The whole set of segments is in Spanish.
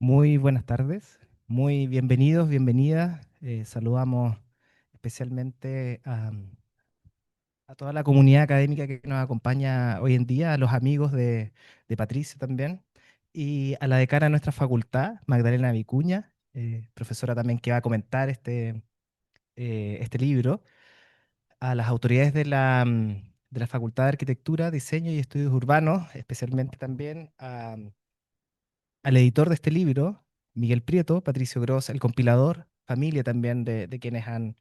Muy buenas tardes, muy bienvenidos, bienvenidas. Saludamos especialmente a toda la comunidad académica que nos acompaña hoy en día, a los amigos de Patricio también, y a la decana de nuestra facultad, Magdalena Vicuña, profesora también que va a comentar este libro, a las autoridades de la Facultad de Arquitectura, Diseño y Estudios Urbanos, especialmente también al editor de este libro, Miguel Prieto, Patricio Gross, el compilador, familia también de quienes han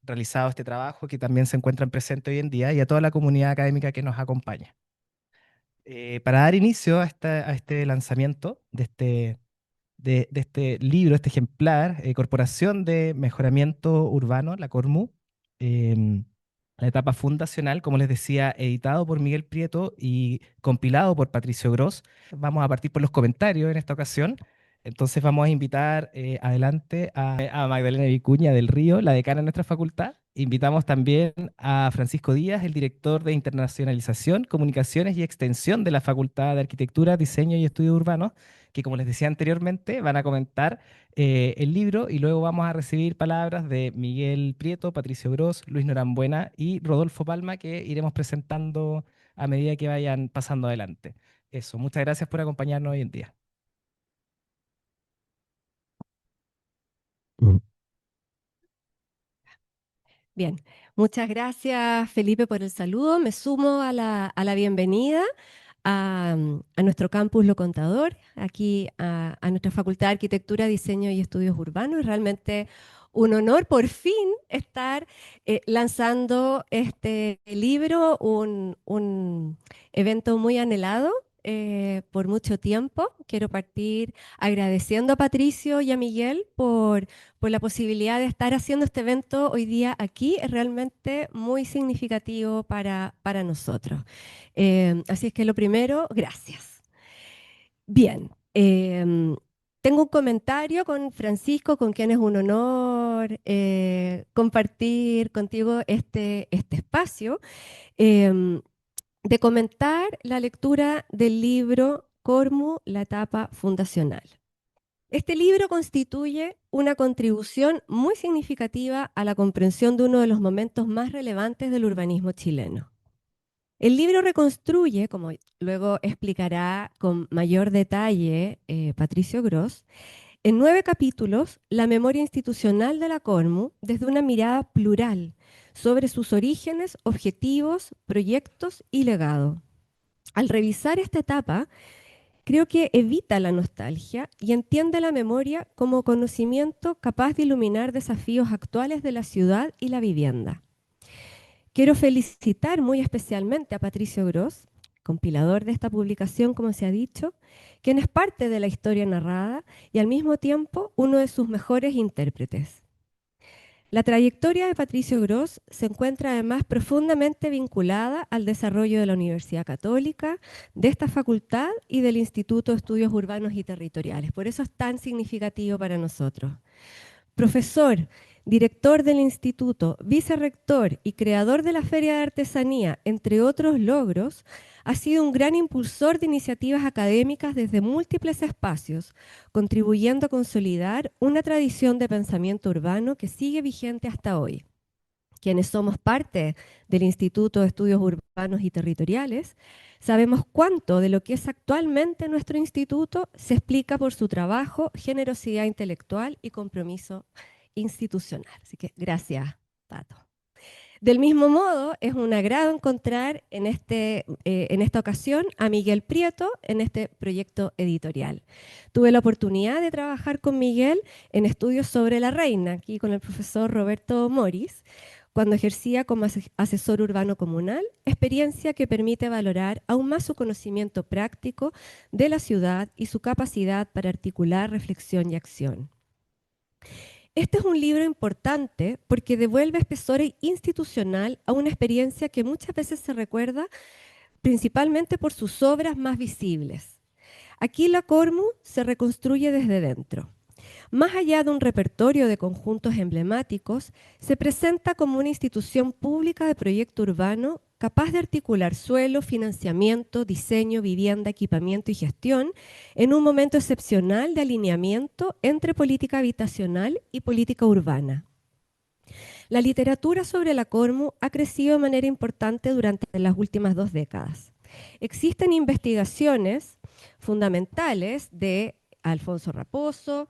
realizado este trabajo, que también se encuentran presentes hoy en día, y a toda la comunidad académica que nos acompaña. Para dar inicio a este lanzamiento de este libro, este ejemplar, Corporación de Mejoramiento Urbano, la CORMU, em, la etapa fundacional, como les decía, editado por Miguel Prieto y compilado por Patricio Gross. Vamos a partir por los comentarios en esta ocasión. Entonces vamos a invitar adelante a Magdalena Vicuña del Río, la decana de nuestra facultad. Invitamos también a Francisco Díaz, el director de Internacionalización, Comunicaciones y Extensión de la Facultad de Arquitectura, Diseño y Estudios Urbanos, que como les decía anteriormente, van a comentar el libro y luego vamos a recibir palabras de Miguel Prieto, Patricio Gross, Luis Norambuena y Rodolfo Palma, que iremos presentando a medida que vayan pasando adelante. Eso, muchas gracias por acompañarnos hoy en día. Mm. Bien, muchas gracias Felipe por el saludo. Me sumo a la bienvenida a nuestro campus Lo Contador, aquí a nuestra Facultad de Arquitectura, Diseño y Estudios Urbanos. Es realmente un honor por fin estar lanzando este libro, un evento muy anhelado por mucho tiempo. Quiero partir agradeciendo a Patricio y a Miguel por la posibilidad de estar haciendo este evento hoy día aquí. Es realmente muy significativo para nosotros. Así es que lo primero, gracias. Bien, tengo un comentario con Francisco, con quien es un honor compartir contigo este espacio, em, de comentar la lectura del libro Cormu, la etapa fundacional. Este libro constituye una contribución muy significativa a la comprensión de uno de los momentos más relevantes del urbanismo chileno. El libro reconstruye, como luego explicará con mayor detalle Patricio Gross, en 9 capítulos la memoria institucional de la CORMU desde una mirada plural sobre sus orígenes, objetivos, proyectos y legado. Al revisar esta etapa, creo que evita la nostalgia y entiende la memoria como conocimiento capaz de iluminar desafíos actuales de la ciudad y la vivienda. Quiero felicitar muy especialmente a Patricio Gross, compilador de esta publicación, como se ha dicho, quien es parte de la historia narrada y al mismo tiempo uno de sus mejores intérpretes. La trayectoria de Patricio Gross se encuentra además profundamente vinculada al desarrollo de la Universidad Católica, de esta facultad y del Instituto de Estudios Urbanos y Territoriales. Por eso es tan significativo para nosotros. Profesor, director del instituto, vicerrector y creador de la Feria de Artesanía, entre otros logros, ha sido un gran impulsor de iniciativas académicas desde múltiples espacios, contribuyendo a consolidar una tradición de pensamiento urbano que sigue vigente hasta hoy. Quienes somos parte del Instituto de Estudios Urbanos y Territoriales, sabemos cuánto de lo que es actualmente nuestro instituto se explica por su trabajo, generosidad intelectual y compromiso institucional. Así que gracias, Tato. Del mismo modo, es un agrado encontrar en esta ocasión a Miguel Prieto en este proyecto editorial. Tuve la oportunidad de trabajar con Miguel en estudios sobre la reina, aquí con el profesor Roberto Moris, cuando ejercía como asesor urbano comunal, experiencia que permite valorar aún más su conocimiento práctico de la ciudad y su capacidad para articular reflexión y acción. Este es un libro importante porque devuelve espesor institucional a una experiencia que muchas veces se recuerda principalmente por sus obras más visibles. Aquí la Cormu se reconstruye desde dentro. Más allá de un repertorio de conjuntos emblemáticos, se presenta como una institución pública de proyecto urbano capaz de articular suelo, financiamiento, diseño, vivienda, equipamiento y gestión en un momento excepcional de alineamiento entre política habitacional y política urbana. La literatura sobre la Cormu ha crecido de manera importante durante las últimas 2 décadas. Existen investigaciones fundamentales de Alfonso Raposo,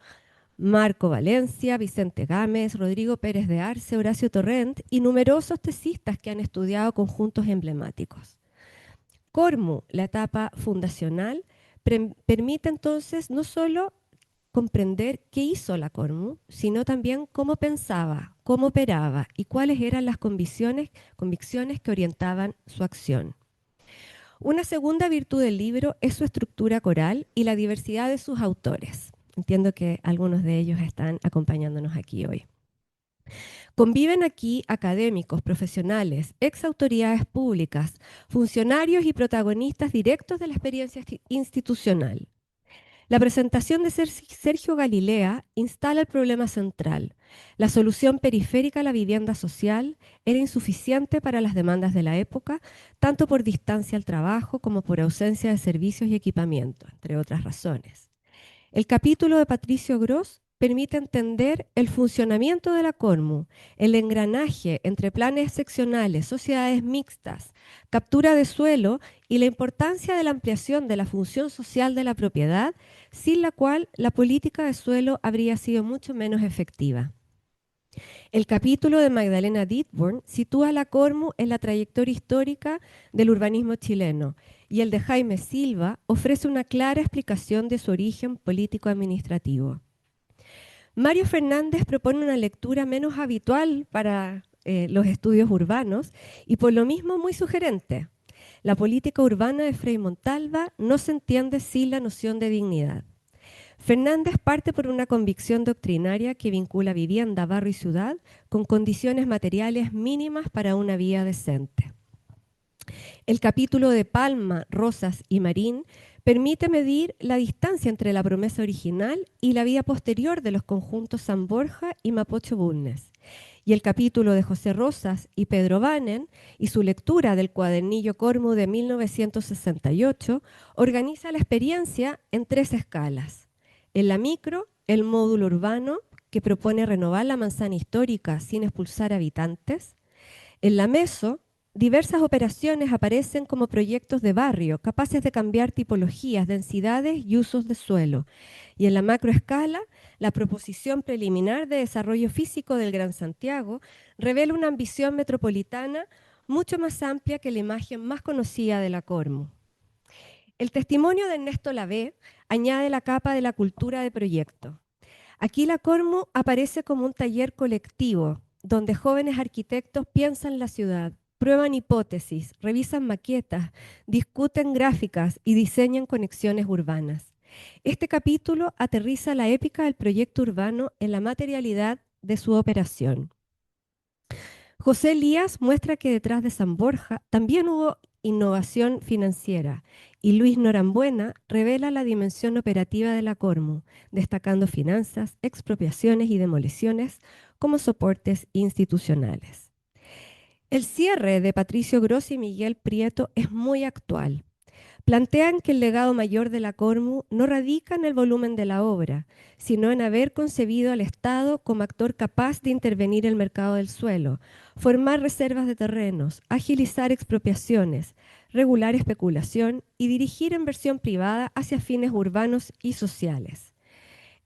Marco Valencia, Vicente Gámez, Rodrigo Pérez de Arce, Horacio Torrent y numerosos tesistas que han estudiado conjuntos emblemáticos. Cormu, la etapa fundacional, permite entonces no solo comprender qué hizo la Cormu, sino también cómo pensaba, cómo operaba y cuáles eran las convicciones que orientaban su acción. Una segunda virtud del libro es su estructura coral y la diversidad de sus autores. Entiendo que algunos de ellos están acompañándonos aquí hoy. Conviven aquí académicos, profesionales, ex autoridades públicas, funcionarios y protagonistas directos de la experiencia institucional. La presentación de Sergio Galilea instala el problema central. La solución periférica a la vivienda social era insuficiente para las demandas de la época, tanto por distancia al trabajo como por ausencia de servicios y equipamiento, entre otras razones. El capítulo de Patricio Gross permite entender el funcionamiento de la Cormu, el engranaje entre planes seccionales, sociedades mixtas, captura de suelo y la importancia de la ampliación de la función social de la propiedad, sin la cual la política de suelo habría sido mucho menos efectiva. El capítulo de Magdalena Dittborn sitúa a la Cormu en la trayectoria histórica del urbanismo chileno y el de Jaime Silva ofrece una clara explicación de su origen político-administrativo. Mario Fernández propone una lectura menos habitual para los estudios urbanos y por lo mismo muy sugerente. La política urbana de Frei Montalva no se entiende sin la noción de dignidad. Fernández parte por una convicción doctrinaria que vincula vivienda, barrio y ciudad con condiciones materiales mínimas para una vida decente. El capítulo de Palma, Rosas y Marín permite medir la distancia entre la promesa original y la vida posterior de los conjuntos San Borja y Mapocho Bulnes. Y el capítulo de José Rosas y Pedro Banen y su lectura del cuadernillo Cormu de 1968 organiza la experiencia en 3 escalas. En la micro, el módulo urbano, que propone renovar la manzana histórica sin expulsar habitantes. En la meso, diversas operaciones aparecen como proyectos de barrio, capaces de cambiar tipologías, densidades y usos de suelo. Y en la macroescala, la proposición preliminar de desarrollo físico del Gran Santiago revela una ambición metropolitana mucho más amplia que la imagen más conocida de la Cormu. El testimonio de Ernesto Lavé añade la capa de la cultura de proyecto. Aquí la Cormu aparece como un taller colectivo, donde jóvenes arquitectos piensan la ciudad, prueban hipótesis, revisan maquetas, discuten gráficas y diseñan conexiones urbanas. Este capítulo aterriza la épica del proyecto urbano en la materialidad de su operación. José Elías muestra que detrás de San Borja también hubo innovación financiera y Luis Norambuena revela la dimensión operativa de la Cormu, destacando finanzas, expropiaciones y demoliciones como soportes institucionales. El cierre de Patricio Gross y Miguel Prieto es muy actual. Plantean que el legado mayor de la Cormu no radica en el volumen de la obra, sino en haber concebido al Estado como actor capaz de intervenir en el mercado del suelo, formar reservas de terrenos, agilizar expropiaciones, regular especulación y dirigir inversión privada hacia fines urbanos y sociales.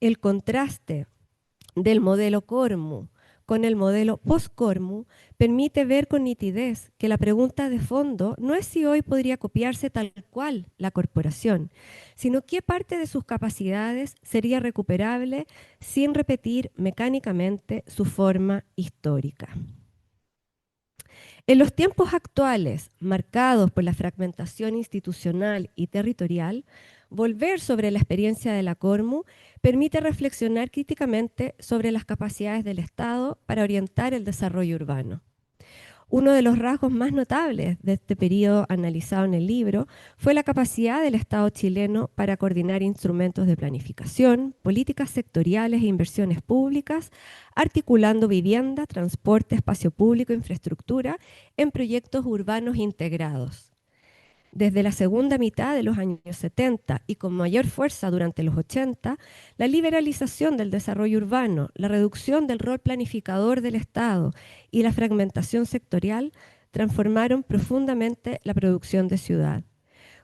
El contraste del modelo Cormu con el modelo post-Cormu permite ver con nitidez que la pregunta de fondo no es si hoy podría copiarse tal cual la corporación, sino qué parte de sus capacidades sería recuperable sin repetir mecánicamente su forma histórica. En los tiempos actuales, marcados por la fragmentación institucional y territorial, volver sobre la experiencia de la Cormu permite reflexionar críticamente sobre las capacidades del Estado para orientar el desarrollo urbano. Uno de los rasgos más notables de este periodo analizado en el libro fue la capacidad del Estado chileno para coordinar instrumentos de planificación, políticas sectoriales e inversiones públicas, articulando vivienda, transporte, espacio público e infraestructura en proyectos urbanos integrados. Desde la segunda mitad de los años 70 y con mayor fuerza durante los 80, la liberalización del desarrollo urbano, la reducción del rol planificador del Estado y la fragmentación sectorial transformaron profundamente la producción de ciudad.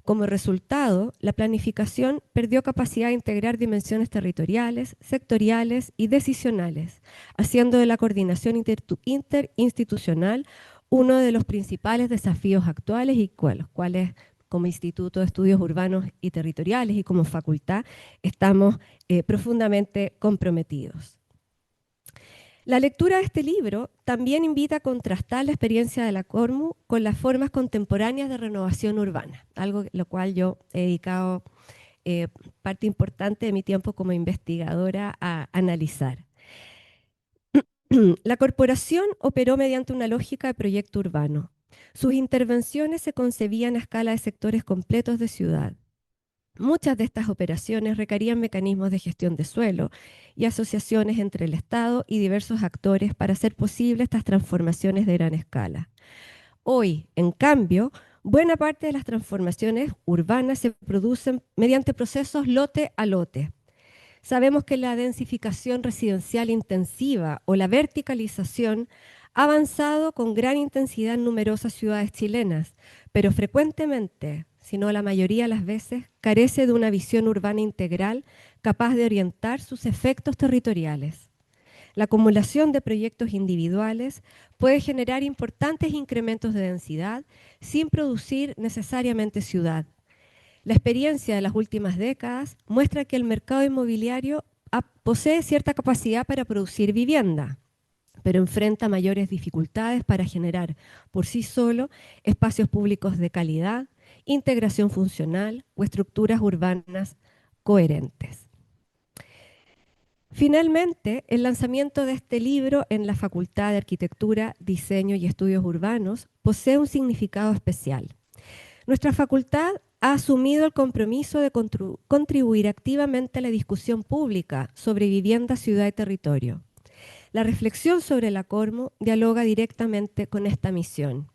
Como resultado, la planificación perdió capacidad de integrar dimensiones territoriales, sectoriales y decisionales, haciendo de la coordinación interinstitucional uno de los principales desafíos actuales y con los cuales como Instituto de Estudios Urbanos y Territoriales y como facultad estamos profundamente comprometidos. La lectura de este libro también invita a contrastar la experiencia de la Cormu con las formas contemporáneas de renovación urbana, algo lo cual yo he dedicado parte importante de mi tiempo como investigadora a analizar. La corporación operó mediante una lógica de proyecto urbano. Sus intervenciones se concebían a escala de sectores completos de ciudad. Muchas de estas operaciones requerían mecanismos de gestión de suelo y asociaciones entre el Estado y diversos actores para hacer posible estas transformaciones de gran escala. Hoy, en cambio, buena parte de las transformaciones urbanas se producen mediante procesos lote a lote. Sabemos que la densificación residencial intensiva o la verticalización ha avanzado con gran intensidad en numerosas ciudades chilenas, pero frecuentemente, si no la mayoría de las veces, carece de una visión urbana integral capaz de orientar sus efectos territoriales. La acumulación de proyectos individuales puede generar importantes incrementos de densidad sin producir necesariamente ciudad. La experiencia de las últimas décadas muestra que el mercado inmobiliario posee cierta capacidad para producir vivienda, pero enfrenta mayores dificultades para generar por sí solo espacios públicos de calidad, integración funcional o estructuras urbanas coherentes. Finalmente, el lanzamiento de este libro en la Facultad de Arquitectura, Diseño y Estudios Urbanos posee un significado especial. Nuestra facultad ha asumido el compromiso de contribuir activamente a la discusión pública sobre vivienda, ciudad y territorio. La reflexión sobre la Cormu dialoga directamente con esta misión.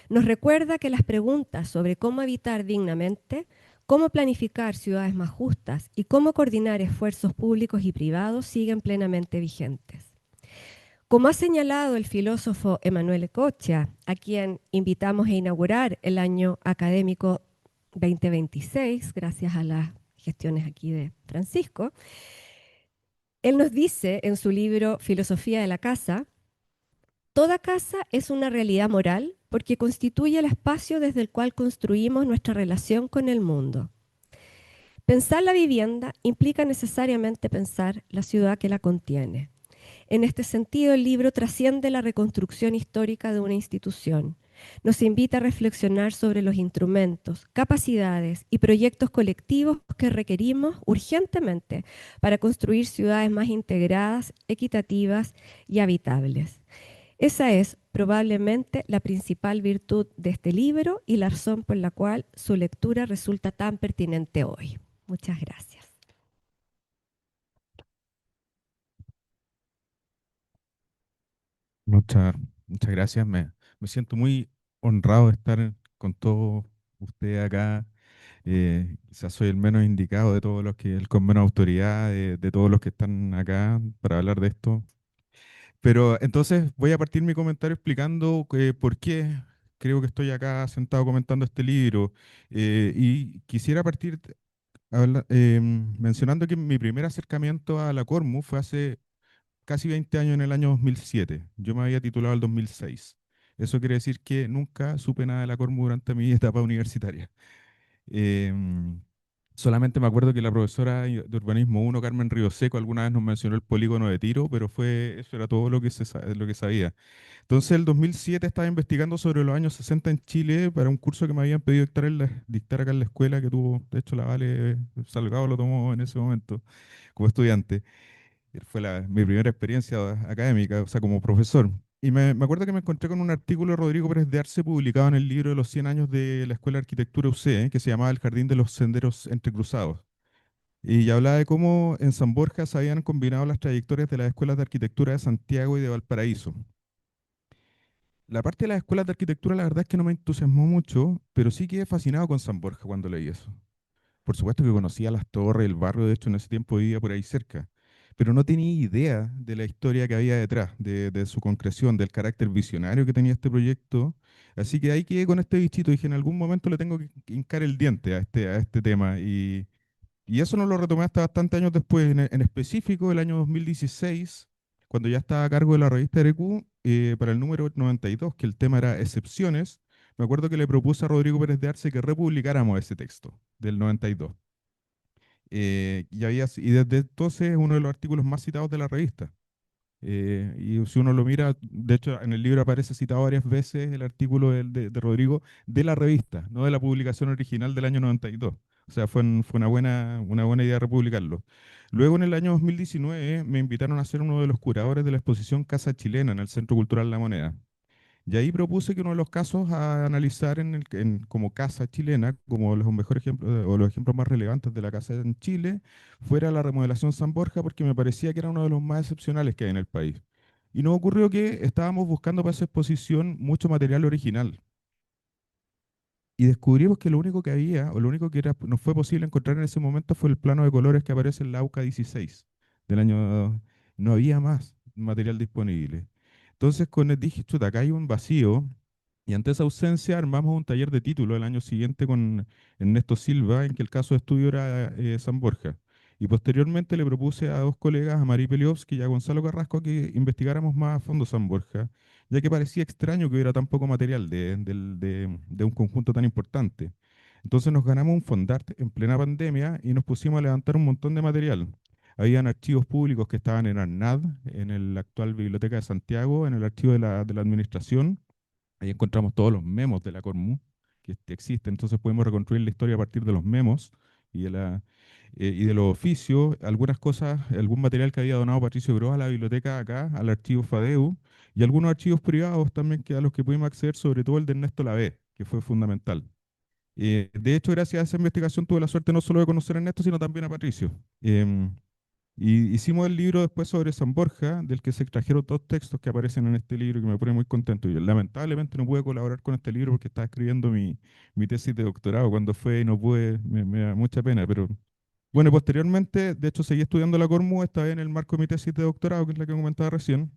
Nos recuerda que las preguntas sobre cómo habitar dignamente, cómo planificar ciudades más justas y cómo coordinar esfuerzos públicos y privados siguen plenamente vigentes. Como ha señalado el filósofo Emanuele Coccia, a quien invitamos a inaugurar el año académico 2026, gracias a las gestiones aquí de Francisco, él nos dice en su libro Filosofía de la Casa, toda casa es una realidad moral porque constituye el espacio desde el cual construimos nuestra relación con el mundo. Pensar la vivienda implica necesariamente pensar la ciudad que la contiene. En este sentido, el libro trasciende la reconstrucción histórica de una institución. Nos invita a reflexionar sobre los instrumentos, capacidades y proyectos colectivos que requerimos urgentemente para construir ciudades más integradas, equitativas y habitables. Esa es probablemente la principal virtud de este libro y la razón por la cual su lectura resulta tan pertinente hoy. Muchas gracias. Muchas, muchas gracias. Me siento muy honrado de estar con todos ustedes acá. Quizás soy el menos indicado de todos los que, el con menos autoridad de todos los que están acá para hablar de esto. Pero entonces voy a partir mi comentario explicando por qué creo que estoy acá sentado comentando este libro. Y quisiera partir mencionando que mi primer acercamiento a la Cormu fue hace casi 20 años, en el año 2007. Yo me había titulado el 2006. Eso quiere decir que nunca supe nada de la Cormu durante mi etapa universitaria. Em, Solamente me acuerdo que la profesora de Urbanismo 1, Carmen Ríoseco, alguna vez nos mencionó el polígono de Tiro, pero eso era todo lo que, lo que sabía. Entonces, el 2007 estaba investigando sobre los años 60 en Chile para un curso que me habían pedido dictar acá en la escuela, que tuvo, de hecho, la Vale Salgado lo tomó en ese momento como estudiante. Fue mi primera experiencia académica, o sea, como profesor. Y me acuerdo que me encontré con un artículo de Rodrigo Pérez de Arce publicado en el libro de los 100 años de la Escuela de Arquitectura UC, que se llamaba El Jardín de los Senderos Entrecruzados. Y hablaba de cómo en San Borja se habían combinado las trayectorias de las escuelas de arquitectura de Santiago y de Valparaíso. La parte de las escuelas de arquitectura, la verdad es que no me entusiasmó mucho, pero sí quedé fascinado con San Borja cuando leí eso. Por supuesto que conocía las torres, el barrio, de hecho en ese tiempo vivía por ahí cerca, pero no tenía idea de la historia que había detrás, de su concreción, del carácter visionario que tenía este proyecto. Así que ahí quedé con este bichito, dije, en algún momento le tengo que hincar el diente a este tema. Y eso no lo retomé hasta bastante años después, en específico el año 2016, cuando ya estaba a cargo de la revista RQ, para el número 92, que el tema era excepciones. Me acuerdo que le propuse a Rodrigo Pérez de Arce que republicáramos ese texto del 92. Y desde entonces es uno de los artículos más citados de la revista. Y si uno lo mira, de hecho en el libro aparece citado varias veces el artículo de Rodrigo de la revista, no de la publicación original del año 92. O sea, fue una buena idea republicarlo. Luego en el año 2019 me invitaron a ser uno de los curadores de la exposición Casa Chilena en el Centro Cultural La Moneda. Y ahí propuse que uno de los casos a analizar como casa chilena, como los mejores ejemplos o los ejemplos más relevantes de la casa en Chile, fuera la remodelación San Borja, porque me parecía que era uno de los más excepcionales que hay en el país. Y nos ocurrió que estábamos buscando para esa exposición mucho material original. Y descubrimos que lo único que había, o lo único que nos fue posible encontrar en ese momento fue el plano de colores que aparece en la AUCA 16 del año. No había más material disponible. Entonces dije, chuta, acá hay un vacío. Y ante esa ausencia armamos un taller de título el año siguiente con Ernesto Silva, en que el caso de estudio era San Borja. Y posteriormente le propuse a dos colegas, a Marí Peliovsky y a Gonzalo Carrasco, que investigáramos más a fondo San Borja, ya que parecía extraño que hubiera tan poco material de un conjunto tan importante. Entonces nos ganamos un Fondart en plena pandemia y nos pusimos a levantar un montón de material. Habían archivos públicos que estaban en ARNAD, en la actual Biblioteca de Santiago, en el archivo de la administración. Ahí encontramos todos los memos de la Cormu que existen, entonces podemos reconstruir la historia a partir de los memos y de los oficios, algunas cosas, algún material que había donado Patricio Gros a la biblioteca acá, al archivo FADEU, y algunos archivos privados también a los que pudimos acceder, sobre todo el de Ernesto Lavé, que fue fundamental. De hecho, gracias a esa investigación tuve la suerte no solo de conocer a Ernesto, sino también a Patricio. Y hicimos el libro después sobre San Borja, del que se extrajeron dos textos que aparecen en este libro y que me pone muy contento. Y lamentablemente no pude colaborar con este libro porque estaba escribiendo mi tesis de doctorado cuando fue y no pude, me da mucha pena. Pero bueno, posteriormente, de hecho, seguí estudiando la Cormu, esta vez en el marco de mi tesis de doctorado, que es la que comentaba recién,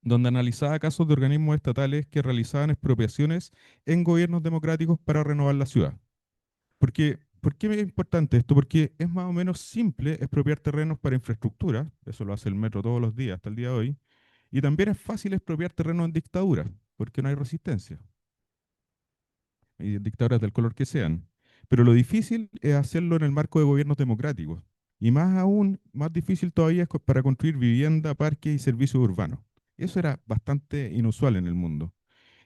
donde analizaba casos de organismos estatales que realizaban expropiaciones en gobiernos democráticos para renovar la ciudad. ¿Por qué es importante esto? Porque es más o menos simple expropiar terrenos para infraestructura, eso lo hace el metro todos los días, hasta el día de hoy, y también es fácil expropiar terrenos en dictadura, porque no hay resistencia, y dictaduras del color que sean. Pero lo difícil es hacerlo en el marco de gobiernos democráticos, y más aún, más difícil todavía es para construir vivienda, parques y servicios urbanos. Eso era bastante inusual en el mundo.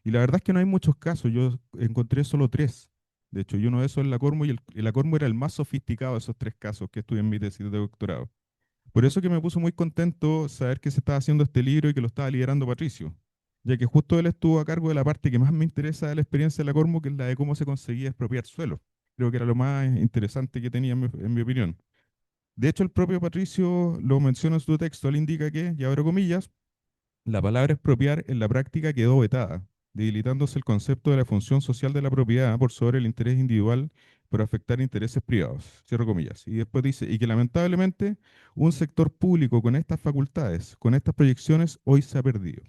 Y la verdad es que no hay muchos casos, yo encontré solo tres. De hecho, y uno de esos es la Cormo, y la Cormo era el más sofisticado de esos tres casos que estuve en mi tesis de doctorado. Por eso que me puso muy contento saber que se estaba haciendo este libro y que lo estaba liderando Patricio, ya que justo él estuvo a cargo de la parte que más me interesa de la experiencia de la Cormo, que es la de cómo se conseguía expropiar suelo. Creo que era lo más interesante que tenía en mi opinión. De hecho, el propio Patricio lo menciona en su texto, él indica que, y abro comillas, la palabra expropiar en la práctica quedó vetada, debilitándose el concepto de la función social de la propiedad por sobre el interés individual por afectar intereses privados. Cierro comillas. Y después dice, y que lamentablemente un sector público con estas facultades, con estas proyecciones, hoy se ha perdido.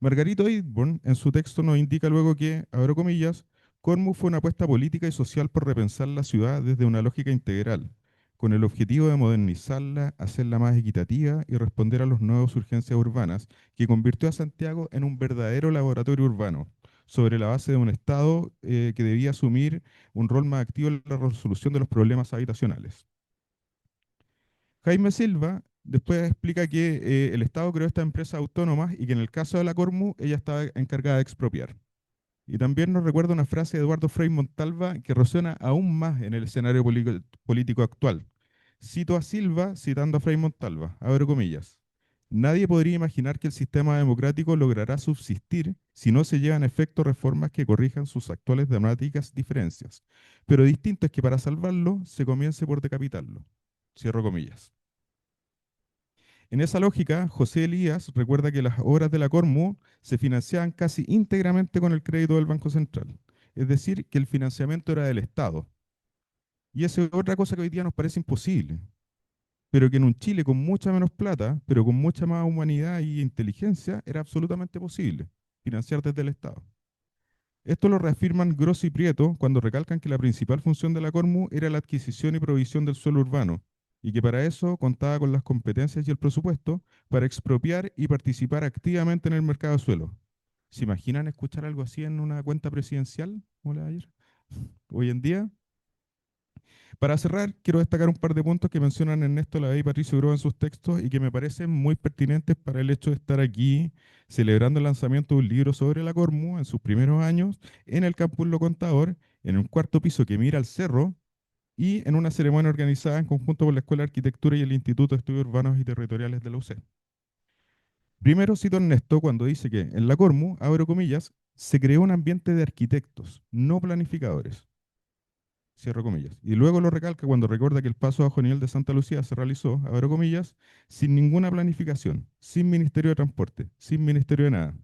Margarito Eidborn, en su texto, nos indica luego que, abro comillas, Cormu fue una apuesta política y social por repensar la ciudad desde una lógica integral, con el objetivo de modernizarla, hacerla más equitativa y responder a las nuevas urgencias urbanas, que convirtió a Santiago en un verdadero laboratorio urbano, sobre la base de un Estado que debía asumir un rol más activo en la resolución de los problemas habitacionales. Jaime Silva después explica que el Estado creó esta empresa autónoma y que en el caso de la Cormu ella estaba encargada de expropiar. Y también nos recuerda una frase de Eduardo Frei Montalva que resuena aún más en el escenario político actual. Cito a Silva citando a Frei Montalva, abro comillas. Nadie podría imaginar que el sistema democrático logrará subsistir si no se llevan a efecto reformas que corrijan sus actuales dramáticas diferencias. Pero distinto es que para salvarlo se comience por decapitarlo. Cierro comillas. En esa lógica, José Elías recuerda que las obras de la Cormu se financiaban casi íntegramente con el crédito del Banco Central. Es decir, que el financiamiento era del Estado. Y esa es otra cosa que hoy día nos parece imposible, pero que en un Chile con mucha menos plata, pero con mucha más humanidad y inteligencia, era absolutamente posible financiar desde el Estado. Esto lo reafirman Gross y Prieto cuando recalcan que la principal función de la Cormu era la adquisición y provisión del suelo urbano, y que para eso contaba con las competencias y el presupuesto para expropiar y participar activamente en el mercado de suelo. ¿Se imaginan escuchar algo así en una cuenta presidencial, como la de ayer? Hoy en día, para cerrar, quiero destacar un par de puntos que mencionan Ernesto Lavey y Patricio Groba en sus textos y que me parecen muy pertinentes para el hecho de estar aquí celebrando el lanzamiento de un libro sobre la Cormu en sus primeros años en el Campus Lo Contador, en un cuarto piso que mira al cerro y en una ceremonia organizada en conjunto por la Escuela de Arquitectura y el Instituto de Estudios Urbanos y Territoriales de la UC. Primero cito a Ernesto cuando dice que en la Cormu, abro comillas, se creó un ambiente de arquitectos, no planificadores. Cierro comillas. Y luego lo recalca cuando recuerda que el paso bajo nivel de Santa Lucía se realizó, abro comillas, sin ninguna planificación, sin Ministerio de Transporte, sin Ministerio de nada.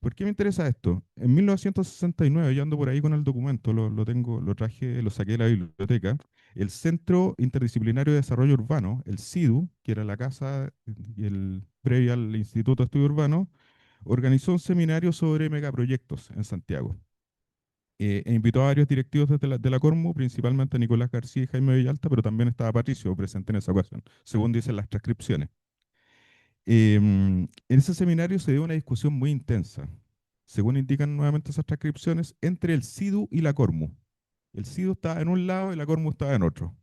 ¿Por qué me interesa esto? En 1969, yo ando por ahí con el documento, lo tengo, lo traje, lo saqué de la biblioteca, el Centro Interdisciplinario de Desarrollo Urbano, el CIDU, que era la casa y el previo al Instituto de Estudio Urbano, organizó un seminario sobre megaproyectos en Santiago. E invitó a varios directivos de la Cormu, principalmente a Nicolás García y Jaime Villalta, pero también estaba Patricio presente en esa ocasión, según dicen las transcripciones. En ese seminario se dio una discusión muy intensa, según indican nuevamente esas transcripciones, entre el SIDU y la Cormu. El SIDU estaba en un lado y la Cormu estaba en otro.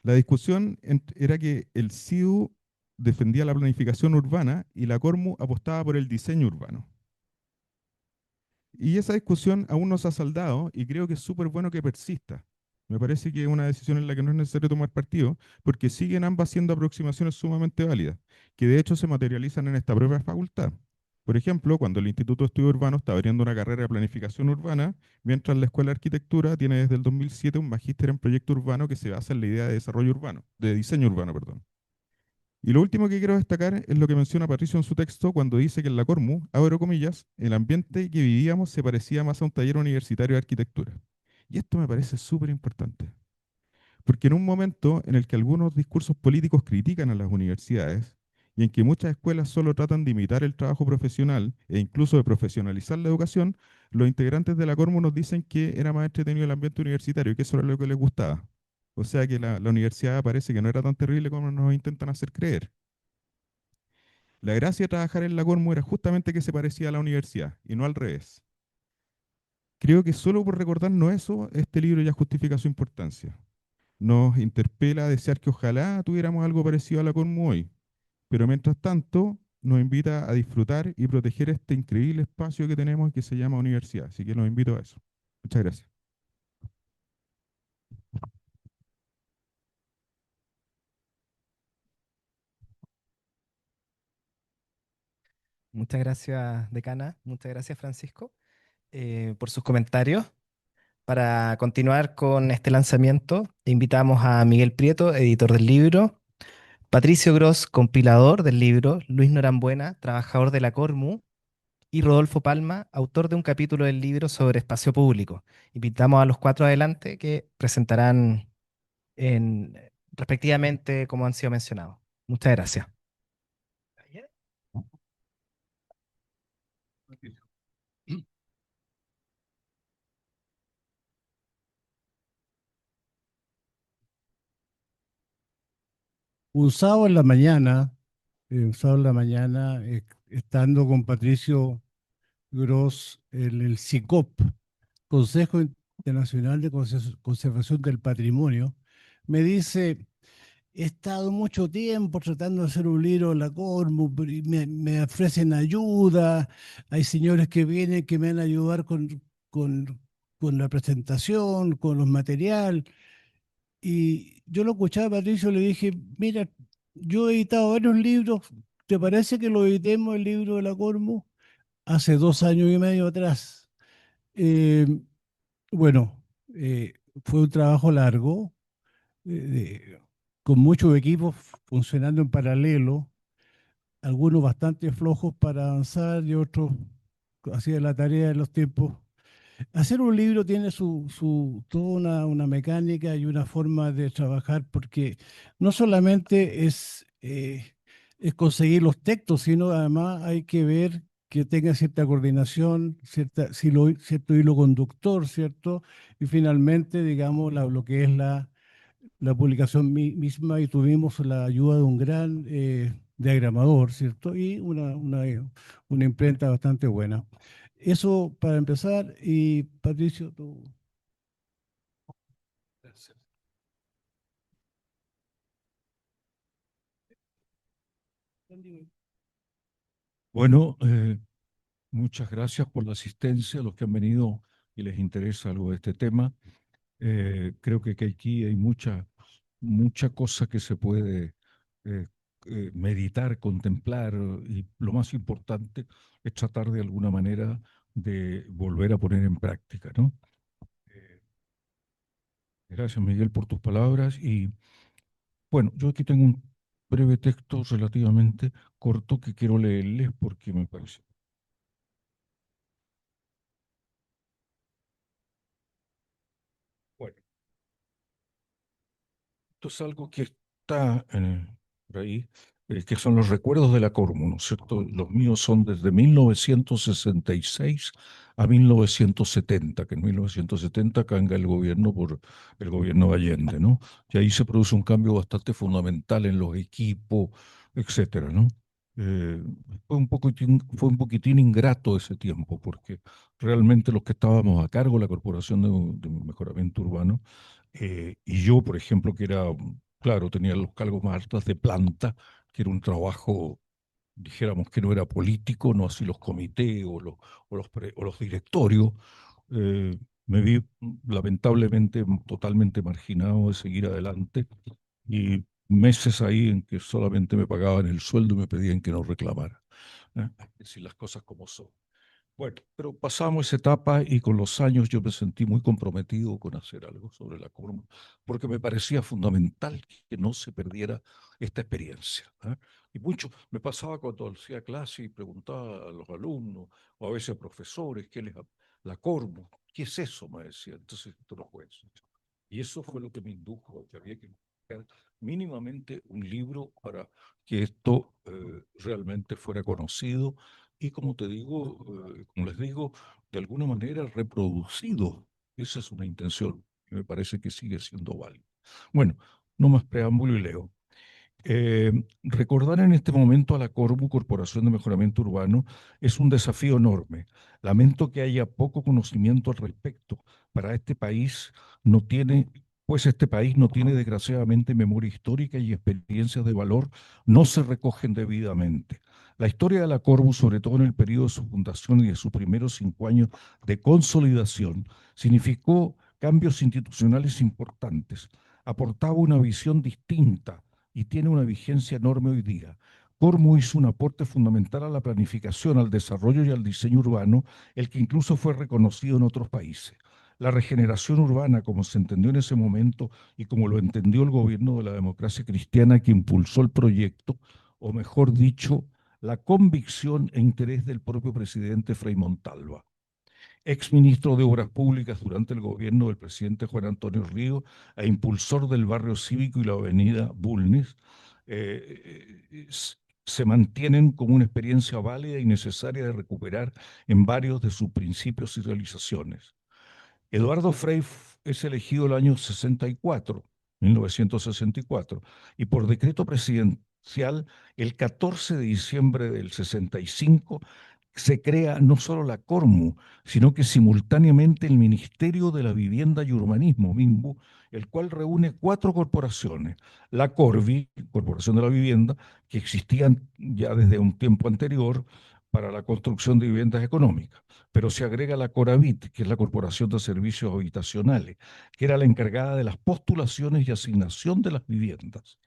La discusión era que el SIDU defendía la planificación urbana y la Cormu apostaba por el diseño urbano. Y esa discusión aún no se ha saldado y creo que es súper bueno que persista. Me parece que es una decisión en la que no es necesario tomar partido, porque siguen ambas siendo aproximaciones sumamente válidas, que de hecho se materializan en esta propia facultad. Por ejemplo, cuando el Instituto de Estudio Urbano está abriendo una carrera de planificación urbana, mientras la Escuela de Arquitectura tiene desde el 2007 un magíster en proyecto urbano que se basa en la idea de desarrollo urbano, de diseño urbano, perdón. Y lo último que quiero destacar es lo que menciona Patricio en su texto cuando dice que en la Cormu, abro comillas, el ambiente que vivíamos se parecía más a un taller universitario de arquitectura. Y esto me parece súper importante, porque en un momento en el que algunos discursos políticos critican a las universidades y en que muchas escuelas solo tratan de imitar el trabajo profesional e incluso de profesionalizar la educación, los integrantes de la Cormu nos dicen que era más entretenido el ambiente universitario y que eso era lo que les gustaba. O sea que la universidad parece que no era tan terrible como nos intentan hacer creer. La gracia de trabajar en la Cormu era justamente que se parecía a la universidad y no al revés. Creo que solo por recordarnos eso, este libro ya justifica su importancia. Nos interpela a desear que ojalá tuviéramos algo parecido a la Cormu hoy, pero mientras tanto nos invita a disfrutar y proteger este increíble espacio que tenemos que se llama universidad. Así que los invito a eso. Muchas gracias. Muchas gracias, decana. Muchas gracias, Francisco, por sus comentarios. Para continuar con este lanzamiento, invitamos a Miguel Prieto, editor del libro, Patricio Gross, compilador del libro, Luis Norambuena, trabajador de la Cormu, y Rodolfo Palma, autor de un capítulo del libro sobre espacio público. Invitamos a los cuatro adelante que presentarán respectivamente como han sido mencionados. Muchas gracias. Un sábado en la mañana, estando con Patricio Gross en el CICOP, Consejo Internacional de Conservación del Patrimonio, me dice, he estado mucho tiempo tratando de hacer un libro en la Cormu, pero y me ofrecen ayuda, hay señores que vienen que me van a ayudar con, con la presentación, con los materiales. Y yo lo escuchaba a Patricio y le dije, mira, yo he editado varios libros. ¿Te parece que lo editemos el libro de la Cormo? Hace 2 años y medio atrás. Eh, bueno, fue un trabajo largo, eh, de- con muchos equipos funcionando en paralelo, algunos bastante flojos para avanzar y otros hacían la tarea en los tiempos. Hacer un libro tiene toda una mecánica y una forma de trabajar, porque no solamente es conseguir los textos, sino además hay que ver que tenga cierta coordinación, cierto hilo conductor, ¿cierto? Y finalmente, digamos, lo que es la publicación misma, y tuvimos la ayuda de un gran diagramador, ¿cierto? Y una imprenta bastante buena. Eso para empezar. Y Patricio, tú. Gracias. Bueno, muchas gracias por la asistencia, a los que han venido y les interesa algo de este tema. Creo que aquí hay mucha cosa que se puede eh, meditar, contemplar, y lo más importante es tratar de alguna manera de volver a poner en práctica, ¿no? Eh, Gracias, Miguel, por tus palabras. Y bueno, yo aquí tengo un breve texto relativamente corto que quiero leerles porque me parece. Bueno, esto es algo que está por ahí, que son los recuerdos de la Cormu, ¿no es cierto? Los míos son desde 1966 a 1970, que en 1970 cambia el gobierno por el gobierno de Allende, ¿no? Y ahí se produce un cambio bastante fundamental en los equipos, etcétera, ¿no? Eh, fue un poquitín ingrato ese tiempo, porque realmente los que estábamos a cargo de la Corporación de Mejoramiento Urbano, y yo, por ejemplo, que era, claro, tenía los cargos más altos de planta, que era un trabajo, dijéramos que no era político, no así los comités o los directorios. Me vi lamentablemente totalmente marginado de seguir adelante, y meses ahí en que solamente me pagaban el sueldo y me pedían que no reclamara. Es decir, las cosas como son. Bueno, pero pasamos esa etapa y con los años yo me sentí muy comprometido con hacer algo sobre la curva, porque me parecía fundamental que no se perdiera esta experiencia. Y mucho me pasaba cuando hacía clase y preguntaba a los alumnos, o a veces a profesores, ¿qué les la Cormo? ¿Qué es eso? Me decía. Entonces, tú no puedes. Y eso fue lo que me indujo a que había que buscar mínimamente un libro para que esto realmente fuera conocido y, como te digo, como les digo, de alguna manera reproducido. Esa es una intención que me parece que sigue siendo válida. Bueno, no más preámbulo y leo. Recordar en este momento a la Corporación de Mejoramiento Urbano, es un desafío enorme. Lamento que haya poco conocimiento al respecto. Para este país no tiene, pues este país no tiene desgraciadamente memoria histórica, y experiencias de valor no se recogen debidamente. La historia de la Corbu, sobre todo en el periodo de su fundación y de sus primeros 5 años de consolidación, significó cambios institucionales importantes. Aportaba una visión distinta y tiene una vigencia enorme hoy día. Cormu hizo un aporte fundamental a la planificación, al desarrollo y al diseño urbano, el que incluso fue reconocido en otros países. La regeneración urbana, como se entendió en ese momento y como lo entendió el gobierno de la democracia cristiana que impulsó el proyecto, o mejor dicho, la convicción e interés del propio presidente Frei Montalva, ex ministro de Obras Públicas durante el gobierno del presidente Juan Antonio Río, e impulsor del barrio cívico y la avenida Bulnes, se mantienen como una experiencia válida y necesaria de recuperar en varios de sus principios y realizaciones. Eduardo Frei es elegido el año 64, 1964, y por decreto presidencial el 14 de diciembre del 65 se crea no solo la Cormu, sino que simultáneamente el Ministerio de la Vivienda y Urbanismo, MIMBU, el cual reúne 4 corporaciones: la Corvi, Corporación de la Vivienda, que existían ya desde un tiempo anterior para la construcción de viviendas económicas, pero se agrega la Coravit, que es la Corporación de Servicios Habitacionales, que era la encargada de las postulaciones y asignación de las viviendas.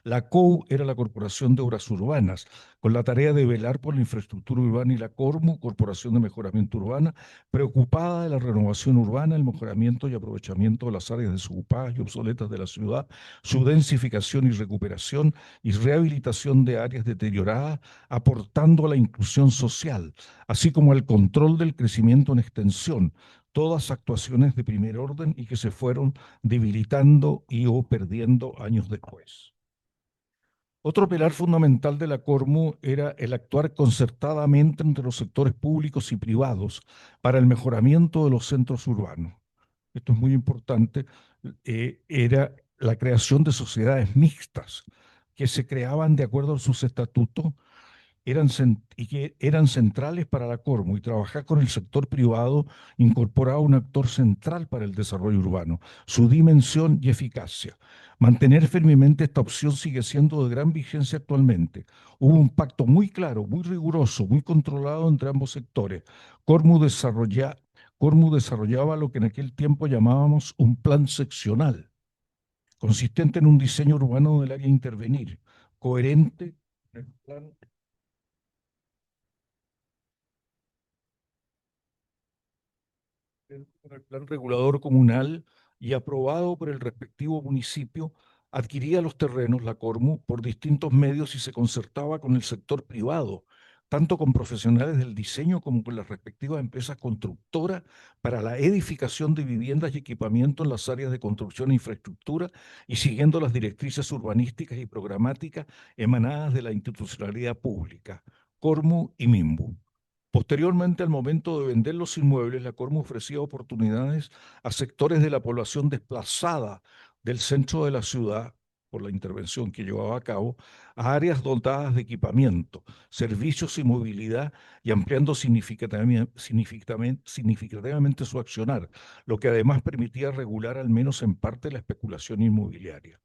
La COU era la Corporación de Obras Urbanas, con la tarea de velar por la infraestructura urbana, y la CORMU, Corporación de Mejoramiento Urbana, preocupada de la renovación urbana, el mejoramiento y aprovechamiento de las áreas desocupadas y obsoletas de la ciudad, su densificación y recuperación y rehabilitación de áreas deterioradas, aportando a la inclusión social, así como al control del crecimiento en extensión, todas actuaciones de primer orden y que se fueron debilitando y o perdiendo años después. Otro pilar fundamental de la CORMU era el actuar concertadamente entre los sectores públicos y privados para el mejoramiento de los centros urbanos. Esto es muy importante. Era la creación de sociedades mixtas que se creaban de acuerdo a sus estatutos y que eran centrales para la CORMU, y trabajar con el sector privado incorporaba un actor central para el desarrollo urbano, su dimensión y eficacia. Mantener firmemente esta opción sigue siendo de gran vigencia actualmente. Hubo un pacto muy claro, muy riguroso, muy controlado entre ambos sectores. CORMU desarrollaba lo que en aquel tiempo llamábamos un plan seccional, consistente en un diseño urbano del área a intervenir, coherente con el plan con el plan regulador comunal y aprobado por el respectivo municipio. Adquiría los terrenos, la CORMU, por distintos medios y se concertaba con el sector privado, tanto con profesionales del diseño como con las respectivas empresas constructoras, para la edificación de viviendas y equipamiento en las áreas de construcción e infraestructura, y siguiendo las directrices urbanísticas y programáticas emanadas de la institucionalidad pública, CORMU y MIMBU. Posteriormente, al momento de vender los inmuebles, la CORMU ofrecía oportunidades a sectores de la población desplazada del centro de la ciudad, por la intervención que llevaba a cabo, a áreas dotadas de equipamiento, servicios y movilidad, y ampliando significativamente su accionar, lo que además permitía regular al menos en parte la especulación inmobiliaria.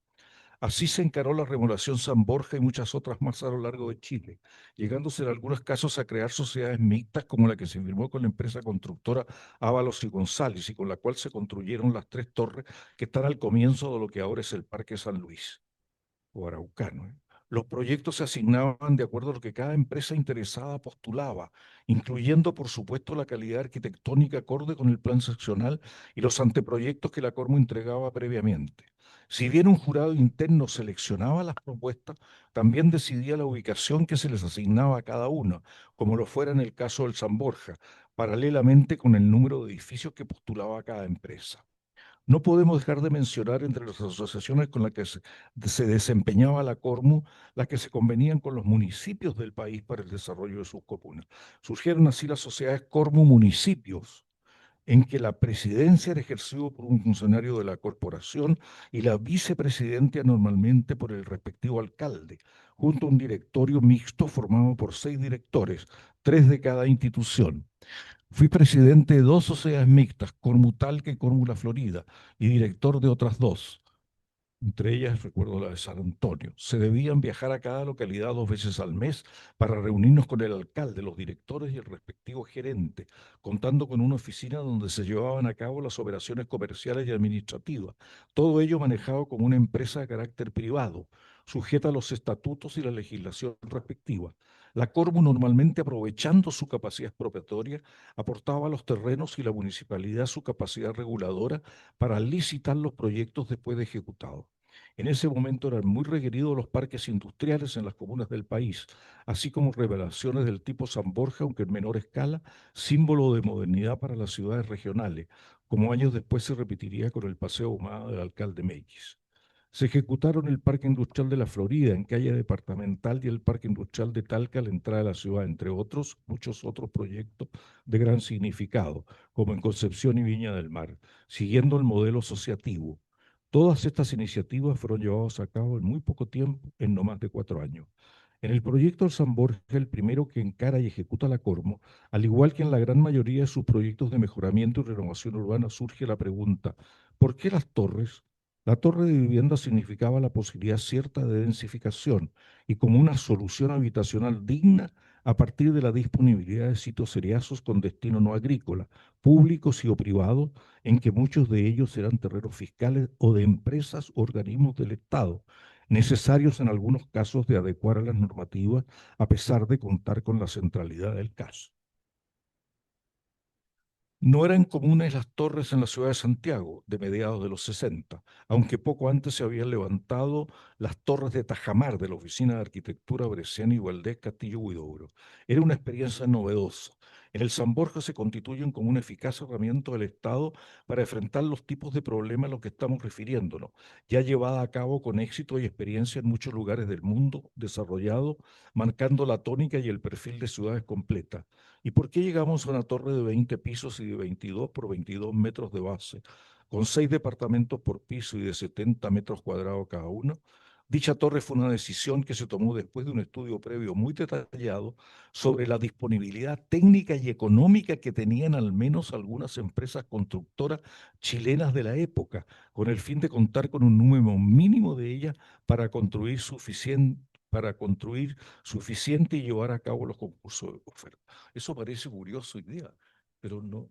Así se encaró la remodelación San Borja y muchas otras más a lo largo de Chile, llegándose en algunos casos a crear sociedades mixtas, como la que se firmó con la empresa constructora Ábalos y González, y con la cual se construyeron las 3 torres que están al comienzo de lo que ahora es el Parque San Luis, o Araucano. Los proyectos se asignaban de acuerdo a lo que cada empresa interesada postulaba, incluyendo, por supuesto, la calidad arquitectónica acorde con el plan seccional y los anteproyectos que la CORMU entregaba previamente. Si bien un jurado interno seleccionaba las propuestas, también decidía la ubicación que se les asignaba a cada una, como lo fuera en el caso del San Borja, paralelamente con el número de edificios que postulaba cada empresa. No podemos dejar de mencionar entre las asociaciones con las que se desempeñaba la CORMU, las que se convenían con los municipios del país para el desarrollo de sus comunas. Surgieron así las sociedades CORMU municipios, en que la presidencia era ejercida por un funcionario de la corporación y la vicepresidencia normalmente por el respectivo alcalde, junto a un directorio mixto formado por 6 directores, 3 de cada institución. Fui presidente de 2 sociedades mixtas, Cormutalca y Córmula Florida, y director de otras 2. Entre ellas recuerdo la de San Antonio. Se debían viajar a cada localidad 2 veces al mes para reunirnos con el alcalde, los directores y el respectivo gerente, contando con una oficina donde se llevaban a cabo las operaciones comerciales y administrativas. Todo ello manejado como una empresa de carácter privado, sujeta a los estatutos y la legislación respectiva. La CORMU, normalmente aprovechando su capacidad expropiatoria, aportaba los terrenos y la municipalidad su capacidad reguladora para licitar los proyectos después de ejecutados. En ese momento eran muy requeridos los parques industriales en las comunas del país, así como revelaciones del tipo San Borja, aunque en menor escala, símbolo de modernidad para las ciudades regionales, como años después se repetiría con el Paseo Ahumada del alcalde Meigis. Se ejecutaron el Parque Industrial de la Florida en calle departamental y el Parque Industrial de Talca a la entrada de la ciudad, entre otros, muchos otros proyectos de gran significado, como en Concepción y Viña del Mar, siguiendo el modelo asociativo. Todas estas iniciativas fueron llevadas a cabo en muy poco tiempo, en no más de 4 años. En el proyecto del San Borja, el primero que encara y ejecuta la CORMU, al igual que en la gran mayoría de sus proyectos de mejoramiento y renovación urbana, surge la pregunta: ¿por qué las torres? La torre de vivienda significaba la posibilidad cierta de densificación y como una solución habitacional digna a partir de la disponibilidad de sitios cereazos con destino no agrícola, públicos y o privados, en que muchos de ellos eran terrenos fiscales o de empresas o organismos del Estado, necesarios en algunos casos de adecuar a las normativas a pesar de contar con la centralidad del caso. No eran comunes las torres en la ciudad de Santiago de mediados de los 60, aunque poco antes se habían levantado las torres de Tajamar de la Oficina de Arquitectura Bresciani y Valdés Castillo Huidobro. Era una experiencia novedosa. En el San Borja se constituyen como una eficaz herramienta del Estado para enfrentar los tipos de problemas a los que estamos refiriéndonos, ya llevada a cabo con éxito y experiencia en muchos lugares del mundo desarrollado, marcando la tónica y el perfil de ciudades completas. ¿Y por qué llegamos a una torre de 20 pisos y de 22 por 22 metros de base, con 6 departamentos por piso y de 70 metros cuadrados cada uno? Dicha torre fue una decisión que se tomó después de un estudio previo muy detallado sobre la disponibilidad técnica y económica que tenían al menos algunas empresas constructoras chilenas de la época, con el fin de contar con un número mínimo de ellas para construir suficiente y llevar a cabo los concursos de oferta. Eso parece curioso hoy día, pero no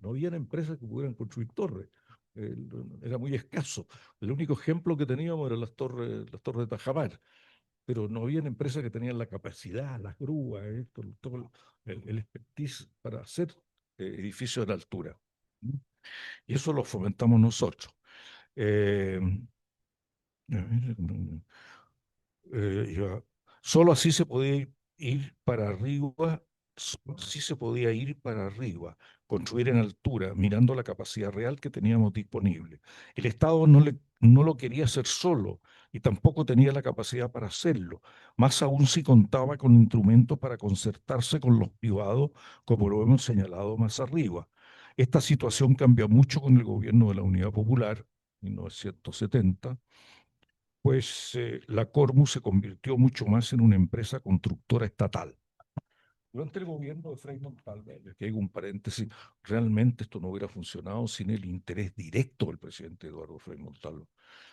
habían empresas que pudieran construir torres. Era muy escaso. El único ejemplo que teníamos eran las torres de Tajamar, pero no habían empresas que tenían la capacidad, las grúas, todo el expertise para hacer edificios de altura. Y eso lo fomentamos nosotros. Eh, Solo así se podía ir para arriba, solo así se podía ir para arriba, construir en altura, mirando la capacidad real que teníamos disponible. El Estado no lo quería hacer solo y tampoco tenía la capacidad para hacerlo, más aún si contaba con instrumentos para concertarse con los privados, como lo hemos señalado más arriba. Esta situación cambia mucho con el gobierno de la Unidad Popular, 1970, pues la Cormu se convirtió mucho más en una empresa constructora estatal. Durante el gobierno de Frei Montalva, que hay un paréntesis, realmente esto no hubiera funcionado sin el interés directo del presidente Eduardo Frei Montalva.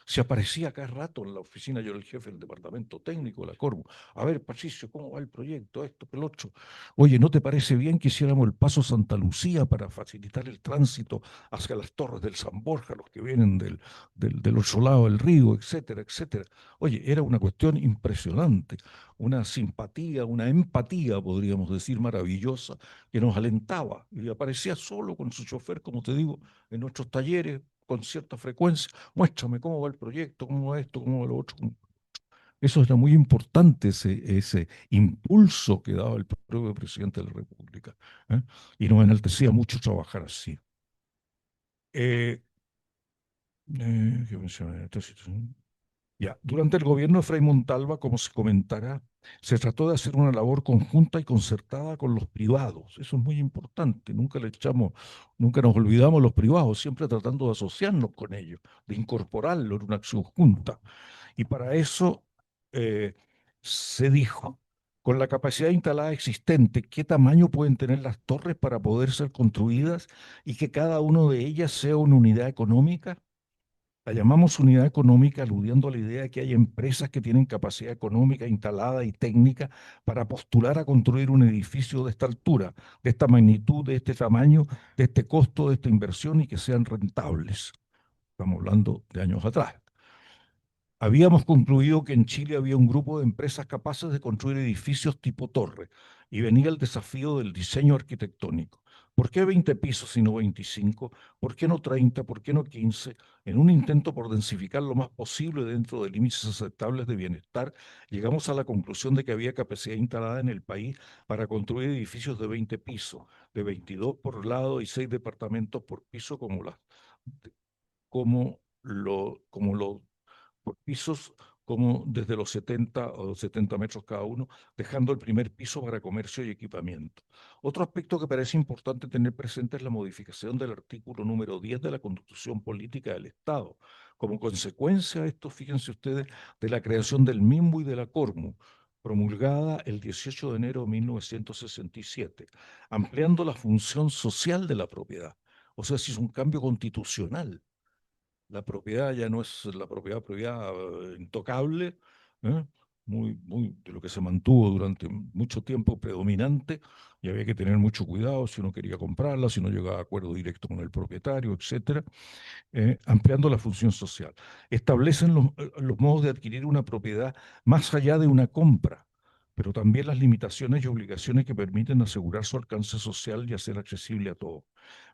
Se aparecía cada rato en la oficina, yo era el jefe del departamento técnico de la Cormu. A ver, Patricio, ¿cómo va el proyecto? Esto, el otro. Oye, ¿no te parece bien que hiciéramos el paso Santa Lucía para facilitar el tránsito hacia las torres del San Borja, los que vienen del otro lado del río, etcétera, etcétera? Oye, era una cuestión impresionante, una simpatía, una empatía, podríamos decir, maravillosa, que nos alentaba. Y aparecía solo con su chofer, como te digo, en nuestros talleres con cierta frecuencia. Muéstrame cómo va el proyecto, cómo va esto, cómo va lo otro. Eso era muy importante, ese impulso que daba el propio presidente de la República, ¿eh? Y nos enaltecía mucho trabajar así. ¿Qué mencioné? Esta situación. Ya, durante el gobierno de Frei Montalva, como se comentará, se trató de hacer una labor conjunta y concertada con los privados. Eso es muy importante. Nunca nos olvidamos de los privados, siempre tratando de asociarnos con ellos, de incorporarlo en una acción junta. Y para eso eh, se dijo, con la capacidad instalada existente, qué tamaño pueden tener las torres para poder ser construidas y que cada una de ellas sea una unidad económica. La llamamos unidad económica aludiendo a la idea de que hay empresas que tienen capacidad económica instalada y técnica para postular a construir un edificio de esta altura, de esta magnitud, de este tamaño, de este costo, de esta inversión y que sean rentables. Estamos hablando de años atrás. Habíamos concluido que en Chile había un grupo de empresas capaces de construir edificios tipo torre y venía el desafío del diseño arquitectónico. ¿Por qué 20 pisos y no 25? ¿Por qué no 30? ¿Por qué no 15? En un intento por densificar lo más posible dentro de límites aceptables de bienestar, llegamos a la conclusión de que había capacidad instalada en el país para construir edificios de 20 pisos, de 22 por lado y 6 departamentos por piso como lo por pisos, como desde los 70 o 70 metros cada uno, dejando el primer piso para comercio y equipamiento. Otro aspecto que parece importante tener presente es la modificación del artículo número 10 de la Constitución Política del Estado. Como consecuencia de esto, fíjense ustedes, de la creación del MIMBU y de la CORMU, promulgada el 18 de enero de 1967, ampliando la función social de la propiedad. O sea, si es un cambio constitucional. La propiedad ya no es la propiedad intocable, ¿eh? de lo que se mantuvo durante mucho tiempo predominante, y había que tener mucho cuidado si uno quería comprarla, si no llegaba a acuerdo directo con el propietario, etcétera, ampliando la función social. Establecen los modos de adquirir una propiedad más allá de una compra, pero también las limitaciones y obligaciones que permiten asegurar su alcance social y hacer accesible a todos.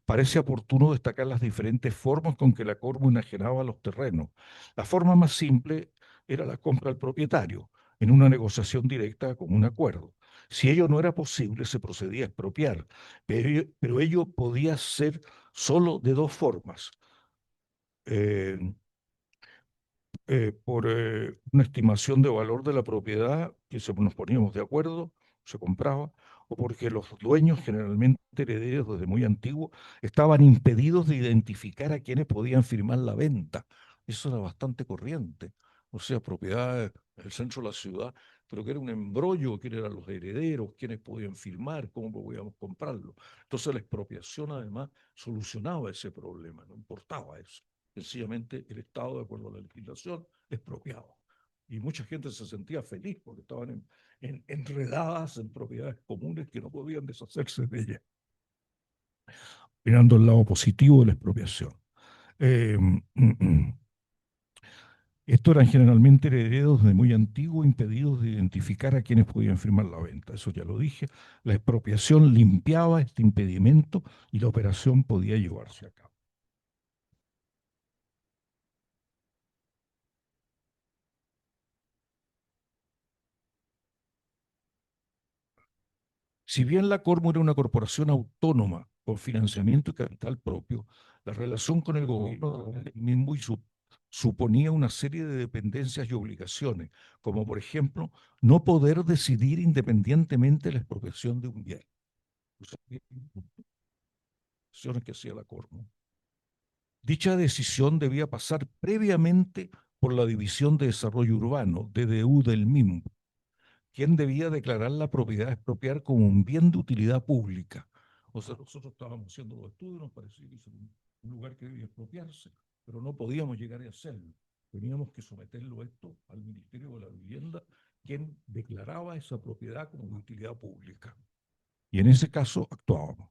Parece oportuno destacar las diferentes formas con que la Cormo enajenaba los terrenos. La forma más simple era la compra al propietario, en una negociación directa con un acuerdo. Si ello no era posible, se procedía a expropiar, pero ello podía ser solo de dos formas. Eh, por una estimación de valor de la propiedad, que nos poníamos de acuerdo, se compraba, o porque los dueños, generalmente herederos desde muy antiguo, estaban impedidos de identificar a quienes podían firmar la venta. Eso era bastante corriente. O sea, propiedades del centro de la ciudad, pero que era un embrollo, quiénes eran los herederos, quiénes podían firmar, cómo podíamos comprarlo. Entonces la expropiación además solucionaba ese problema, no importaba eso. Sencillamente el Estado, de acuerdo a la legislación, expropiaba. Y mucha gente se sentía feliz porque estaban enredadas en propiedades comunes que no podían deshacerse de ellas, mirando el lado positivo de la expropiación. Eh, Estos eran generalmente herederos de muy antiguo, impedidos de identificar a quienes podían firmar la venta. Eso ya lo dije. La expropiación limpiaba este impedimento y la operación podía llevarse a cabo. Si bien la Cormo era una corporación autónoma con financiamiento y capital propio, la relación con el gobierno mismo suponía una serie de dependencias y obligaciones, como por ejemplo no poder decidir independientemente la expropiación de un bien. Que hacía la Cormo. Dicha decisión debía pasar previamente por la División de Desarrollo Urbano, DDU del MIMB, quien debía declarar la propiedad a expropiar como un bien de utilidad pública. O sea, nosotros estábamos haciendo los estudios, nos parecía que era un lugar que debía expropiarse, pero no podíamos llegar a hacerlo. Teníamos que someterlo esto al Ministerio de la Vivienda, quien declaraba esa propiedad como de utilidad pública. Y en ese caso actuábamos.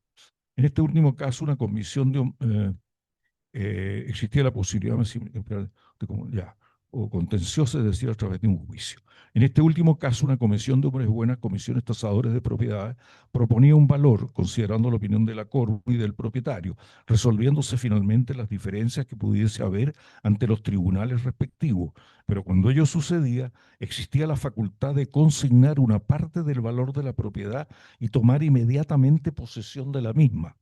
En este último caso, una comisión existía la posibilidad o contenciosa, es decir, a través de un juicio. En este último caso, una comisión de hombres buenas, comisiones tasadores de propiedades, proponía un valor, considerando la opinión de la Corte y del propietario, resolviéndose finalmente las diferencias que pudiese haber ante los tribunales respectivos. Pero cuando ello sucedía, existía la facultad de consignar una parte del valor de la propiedad y tomar inmediatamente posesión de la misma.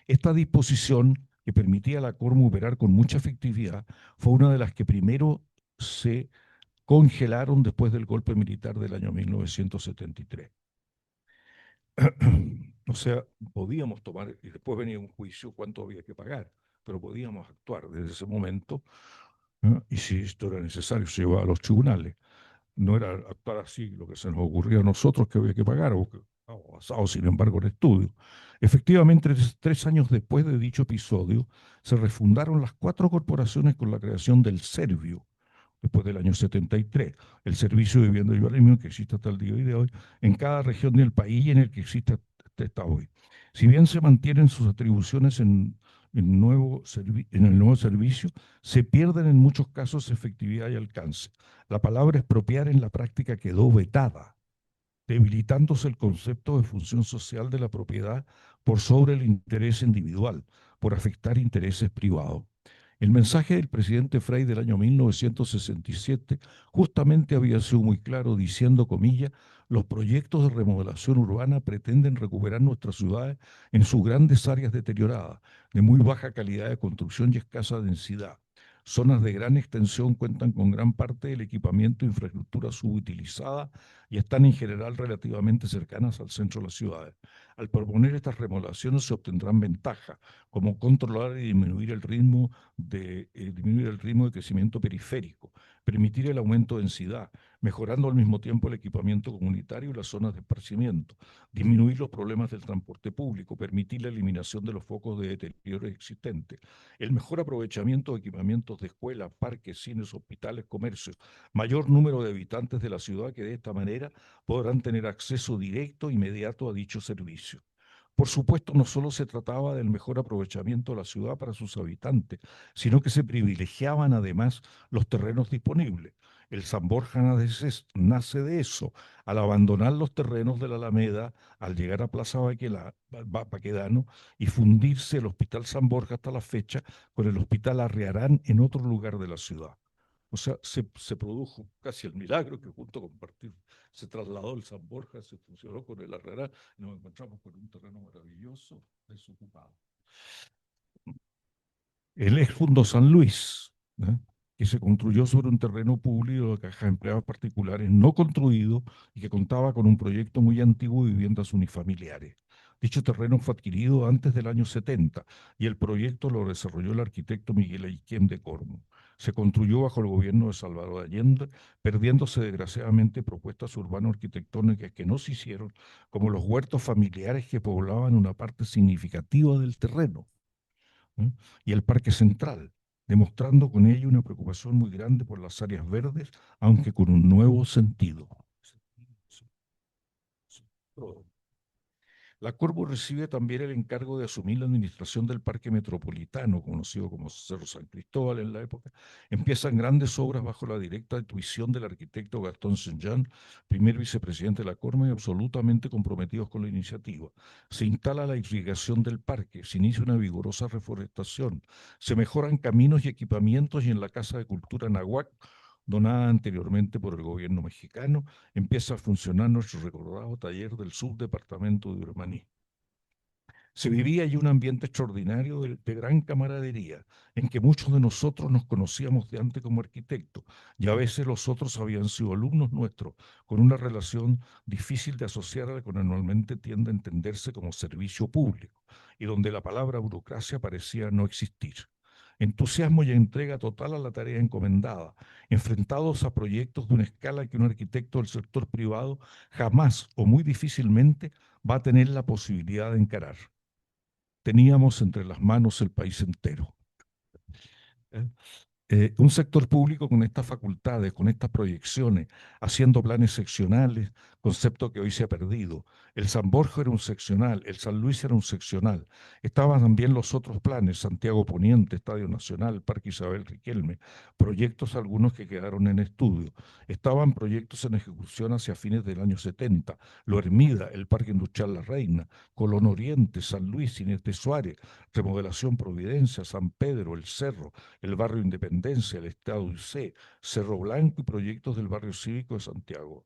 Esta disposición, que permitía a la Cormo operar con mucha efectividad, fue una de las que primero se congelaron después del golpe militar del año 1973. O sea, podíamos tomar, y después venía un juicio, cuánto había que pagar, pero podíamos actuar desde ese momento, y si esto era necesario, se llevaba a los tribunales. No era actuar así lo que se nos ocurría a nosotros que había que pagar, o basado sin embargo en estudios. Efectivamente, 3 años después de dicho episodio, se refundaron las 4 corporaciones con la creación del Servio, después del año 73, el Servicio de Vivienda y Urbanismo que existe hasta el día de hoy, en cada región del país y en el que existe hasta hoy. Si bien se mantienen sus atribuciones en el nuevo servicio, se pierden en muchos casos efectividad y alcance. La palabra expropiar en la práctica quedó vetada, debilitándose el concepto de función social de la propiedad por sobre el interés individual, por afectar intereses privados. El mensaje del presidente Frei del año 1967 justamente había sido muy claro, diciendo, comillas, los proyectos de remodelación urbana pretenden recuperar nuestras ciudades en sus grandes áreas deterioradas, de muy baja calidad de construcción y escasa densidad. Zonas de gran extensión cuentan con gran parte del equipamiento e infraestructura subutilizada y están en general relativamente cercanas al centro de las ciudades. Al proponer estas remodelaciones se obtendrán ventajas, como controlar y disminuir el ritmo de crecimiento periférico, permitir el aumento de densidad, mejorando al mismo tiempo el equipamiento comunitario y las zonas de esparcimiento, disminuir los problemas del transporte público, permitir la eliminación de los focos de deterioro existentes, el mejor aprovechamiento de equipamientos de escuelas, parques, cines, hospitales, comercios, mayor número de habitantes de la ciudad que de esta manera podrán tener acceso directo e inmediato a dicho servicio. Por supuesto, no solo se trataba del mejor aprovechamiento de la ciudad para sus habitantes, sino que se privilegiaban además los terrenos disponibles. El San Borja nace de eso, al abandonar los terrenos de la Alameda, al llegar a Plaza Baquedano y fundirse el Hospital San Borja hasta la fecha con el Hospital Arriarán en otro lugar de la ciudad. O sea, se produjo casi el milagro que junto con partir se trasladó el San Borja, se fusionó con el Arriarán y nos encontramos con un terreno maravilloso desocupado. El ex Fundo San Luis, ¿eh? Que se construyó sobre un terreno público de cajas empleados particulares no construido y que contaba con un proyecto muy antiguo de viviendas unifamiliares. Dicho terreno fue adquirido antes del año 70 y el proyecto lo desarrolló el arquitecto Miguel Ayquem de Cormo. Se construyó bajo el gobierno de Salvador Allende, perdiéndose desgraciadamente propuestas urbano-arquitectónicas que no se hicieron, como los huertos familiares que poblaban una parte significativa del terreno, ¿eh? Y el Parque Central, demostrando con ello una preocupación muy grande por las áreas verdes, aunque con un nuevo sentido. La Corvo recibe también el encargo de asumir la administración del Parque Metropolitano, conocido como Cerro San Cristóbal en la época. Empiezan grandes obras bajo la directa intuición del arquitecto Gastón Saint-Jean, primer vicepresidente de la Corme, y absolutamente comprometidos con la iniciativa. Se instala la irrigación del parque, se inicia una vigorosa reforestación, se mejoran caminos y equipamientos y en la Casa de Cultura Nahuac, donada anteriormente por el gobierno mexicano, empieza a funcionar nuestro recordado taller del subdepartamento de Urmaní. Se vivía allí un ambiente extraordinario de gran camaradería, en que muchos de nosotros nos conocíamos de antes como arquitectos, y a veces los otros habían sido alumnos nuestros, con una relación difícil de asociar a la que normalmente tiende a entenderse como servicio público, y donde la palabra burocracia parecía no existir. Entusiasmo y entrega total a la tarea encomendada, enfrentados a proyectos de una escala que un arquitecto del sector privado jamás o muy difícilmente va a tener la posibilidad de encarar. Teníamos entre las manos el país entero. Un sector público con estas facultades, con estas proyecciones, haciendo planes seccionales, concepto que hoy se ha perdido. El San Borja era un seccional, el San Luis era un seccional. Estaban también los otros planes, Santiago Poniente, Estadio Nacional, Parque Isabel Riquelme, proyectos algunos que quedaron en estudio. Estaban proyectos en ejecución hacia fines del año 70, Lo Hermida, el Parque Industrial La Reina, Colón Oriente, San Luis, Inés de Suárez, Remodelación Providencia, San Pedro, El Cerro, el Barrio Independencia, el Estado UC, Cerro Blanco y proyectos del Barrio Cívico de Santiago.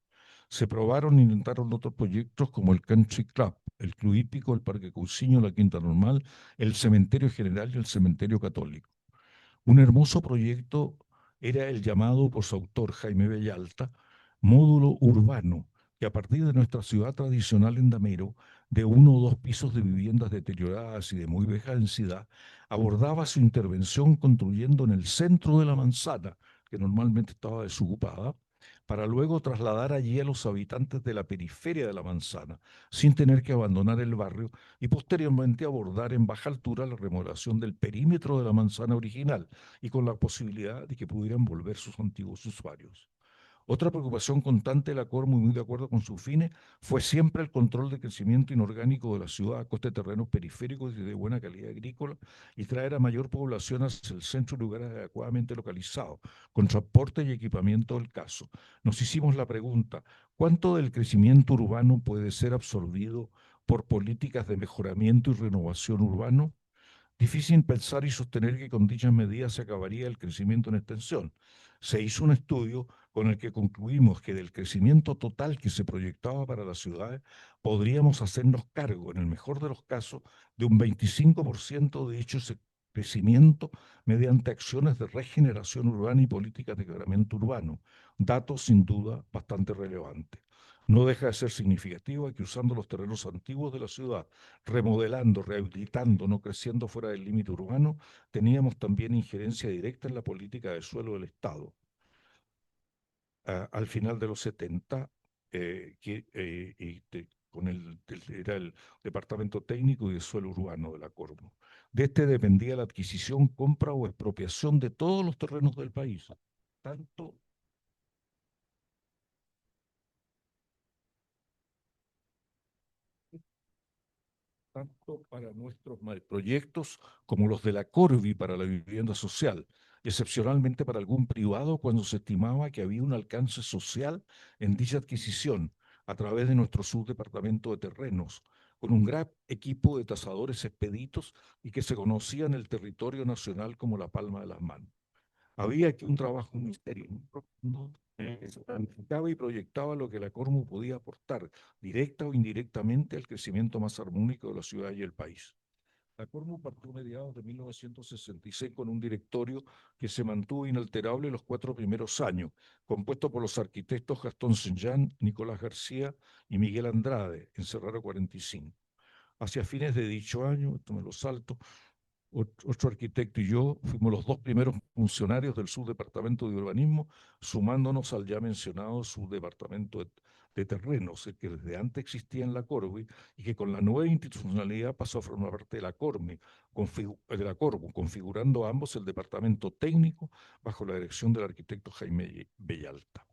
Se probaron e intentaron otros proyectos como el Country Club, el Club Hípico, el Parque Cousiño, la Quinta Normal, el Cementerio General y el Cementerio Católico. Un hermoso proyecto era el llamado por su autor, Jaime Bellalta, módulo urbano, que a partir de nuestra ciudad tradicional en Damero, de 1 o 2 pisos de viviendas deterioradas y de muy baja densidad, abordaba su intervención construyendo en el centro de la manzana, que normalmente estaba desocupada, para luego trasladar allí a los habitantes de la periferia de la manzana, sin tener que abandonar el barrio, y posteriormente abordar en baja altura la remodelación del perímetro de la manzana original, y con la posibilidad de que pudieran volver sus antiguos usuarios. Otra preocupación constante de la Cormo, muy de acuerdo con sus fines, fue siempre el control del crecimiento inorgánico de la ciudad a costa de terrenos periféricos y de buena calidad agrícola y traer a mayor población hacia el centro y lugares adecuadamente localizados, con transporte y equipamiento del caso. Nos hicimos la pregunta, ¿cuánto del crecimiento urbano puede ser absorbido por políticas de mejoramiento y renovación urbano? Difícil pensar y sostener que con dichas medidas se acabaría el crecimiento en extensión. Se hizo un estudio con el que concluimos que del crecimiento total que se proyectaba para las ciudades, podríamos hacernos cargo, en el mejor de los casos, de un 25% de dicho crecimiento mediante acciones de regeneración urbana y políticas de mejoramiento urbano, datos sin duda bastante relevantes. no deja de ser significativa que usando los terrenos antiguos de la ciudad, remodelando, rehabilitando, no creciendo fuera del límite urbano, teníamos también injerencia directa en la política de suelo del Estado. Al final de los 70, era el Departamento Técnico y de Suelo Urbano de la Cormo. De este dependía la adquisición, compra o expropiación de todos los terrenos del país, tanto para nuestros proyectos como los de la Corvi para la vivienda social, excepcionalmente para algún privado cuando se estimaba que había un alcance social en dicha adquisición a través de nuestro subdepartamento de terrenos, con un gran equipo de tasadores expeditos y que se conocía en el territorio nacional como la palma de las manos. Había aquí un trabajo, un misterio muy profundo, que se planificaba y proyectaba lo que la Cormu podía aportar, directa o indirectamente, al crecimiento más armónico de la ciudad y el país. La Cormu partió a mediados de 1966 con un directorio que se mantuvo inalterable los 4 primeros años, compuesto por los arquitectos Gastón Saint-Jean, Nicolás García y Miguel Andrade, en Serrano 45. Hacia fines de dicho año, esto me lo salto, otro arquitecto y yo fuimos los 2 primeros funcionarios del subdepartamento de urbanismo, sumándonos al ya mencionado subdepartamento de terrenos, el que desde antes existía en la Corvi y que con la nueva institucionalidad pasó a formar parte de la Corvo, configurando ambos el departamento técnico bajo la dirección del arquitecto Jaime Bellalta.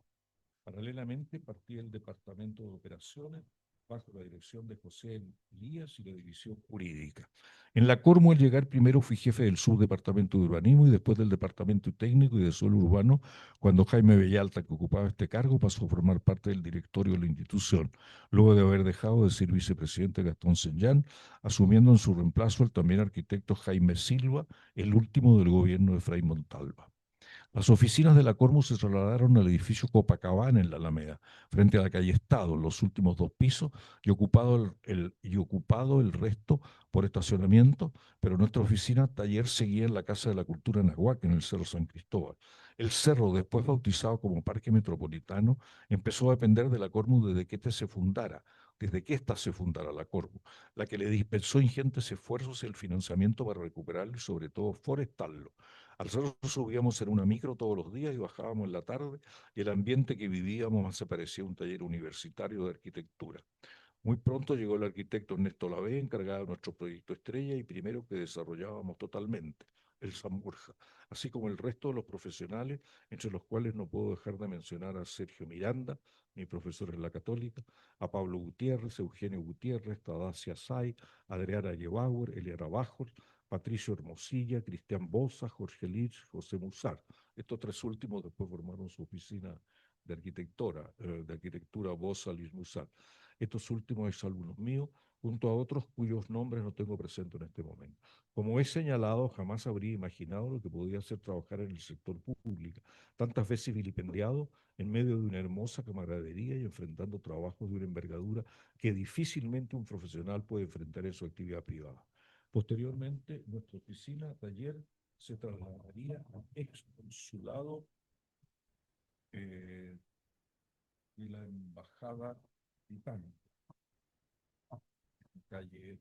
Paralelamente partía el departamento de operaciones bajo la dirección de José Elías y la división jurídica. En la Cormo, al llegar primero fui jefe del subdepartamento de urbanismo y después del departamento técnico y de suelo urbano, cuando Jaime Bellalta, que ocupaba este cargo, pasó a formar parte del directorio de la institución, luego de haber dejado de ser vicepresidente Gastón Senyán, asumiendo en su reemplazo el también arquitecto Jaime Silva, el último del gobierno de Fray Montalva. Las oficinas de la Cormu se trasladaron al edificio Copacabana en la Alameda, frente a la calle Estado, los últimos 2 pisos, y ocupado el resto por estacionamiento, pero nuestra oficina taller seguía en la Casa de la Cultura en Aguac, en el Cerro San Cristóbal. El cerro, después bautizado como Parque Metropolitano, empezó a depender de la Cormu desde que ésta se fundara la Cormu, la que le dispensó ingentes esfuerzos y el financiamiento para recuperarlo y sobre todo forestarlo. Al cerro subíamos en una micro todos los días y bajábamos en la tarde, y el ambiente que vivíamos más se parecía a un taller universitario de arquitectura. Muy pronto llegó el arquitecto Ernesto Lavé, encargado de nuestro proyecto estrella y primero que desarrollábamos totalmente, el San Borja, así como el resto de los profesionales, entre los cuales no puedo dejar de mencionar a Sergio Miranda, mi profesor en la Católica, a Pablo Gutiérrez, Eugenio Gutiérrez, Tadacia Say, Adriana Yebauer, Eliana Bajos, Patricio Hermosilla, Cristian Bosa, Jorge Lich, José Musar. Estos 3 últimos después formaron su oficina de arquitectura Bosa, Lich, Musar. Estos últimos exalumnos míos, junto a otros cuyos nombres no tengo presente en este momento. Como he señalado, jamás habría imaginado lo que podía ser trabajar en el sector público, tantas veces vilipendiado en medio de una hermosa camaradería y enfrentando trabajos de una envergadura que difícilmente un profesional puede enfrentar en su actividad privada. Posteriormente, nuestra oficina, taller, se trasladaría al ex consulado de la Embajada Británica, calle.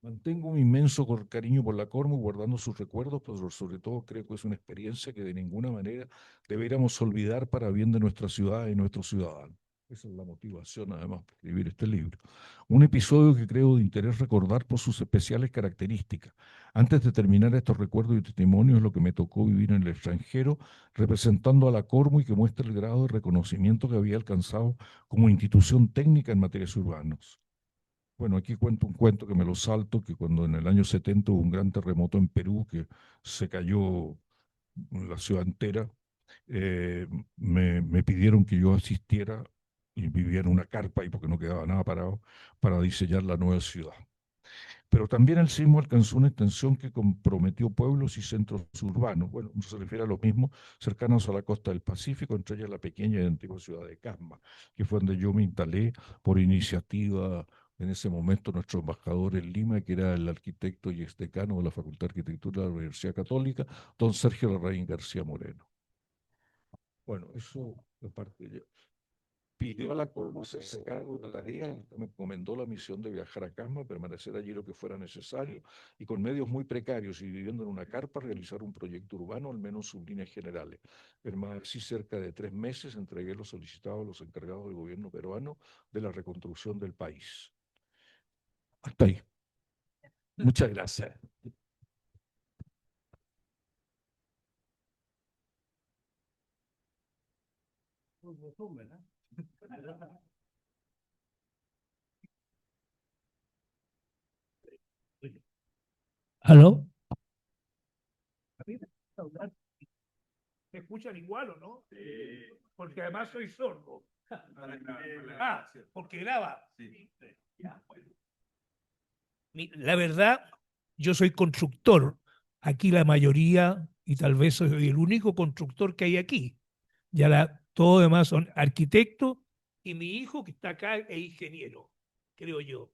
Mantengo un inmenso cariño por la Cormu, guardando sus recuerdos, pero sobre todo creo que es una experiencia que de ninguna manera deberíamos olvidar para bien de nuestra ciudad y nuestros ciudadanos. Esa es la motivación, además, para escribir este libro. Un episodio que creo de interés recordar por sus especiales características. Antes de terminar estos recuerdos y testimonios, lo que me tocó vivir en el extranjero, representando a la Cormu y que muestra el grado de reconocimiento que había alcanzado como institución técnica en materias urbanas. Bueno, aquí cuento un cuento que me lo salto, que cuando en el año 70 hubo un gran terremoto en Perú, que se cayó la ciudad entera, eh, me pidieron que yo asistiera y vivía en una carpa y porque no quedaba nada parado para diseñar la nueva ciudad. Pero también el sismo alcanzó una extensión que comprometió pueblos y centros urbanos, bueno, se refiere a los mismos cercanos a la costa del Pacífico, entre ellas la pequeña y antigua ciudad de Casma, que fue donde yo me instalé por iniciativa en ese momento nuestro embajador en Lima, que era el arquitecto y exdecano de la Facultad de Arquitectura de la Universidad Católica, don Sergio Larraín García Moreno. Bueno, eso es parte de... pidió a la Cormo hacerse cargo de la tarea, me encomendó la misión de viajar a Casma, permanecer allí lo que fuera necesario y con medios muy precarios y viviendo en una carpa realizar un proyecto urbano, al menos sus líneas generales. Permanecí cerca de 3 meses, entregué lo solicitado a los encargados del gobierno peruano de la reconstrucción del país. Hasta ahí. Muchas gracias. ¿Aló? ¿Me escuchan igual o no? Porque además soy sordo. Porque graba. Ya, bueno. La verdad, yo soy constructor. Aquí la mayoría, y tal vez soy el único constructor que hay aquí. Todos demás son arquitectos y mi hijo que está acá es ingeniero, creo yo.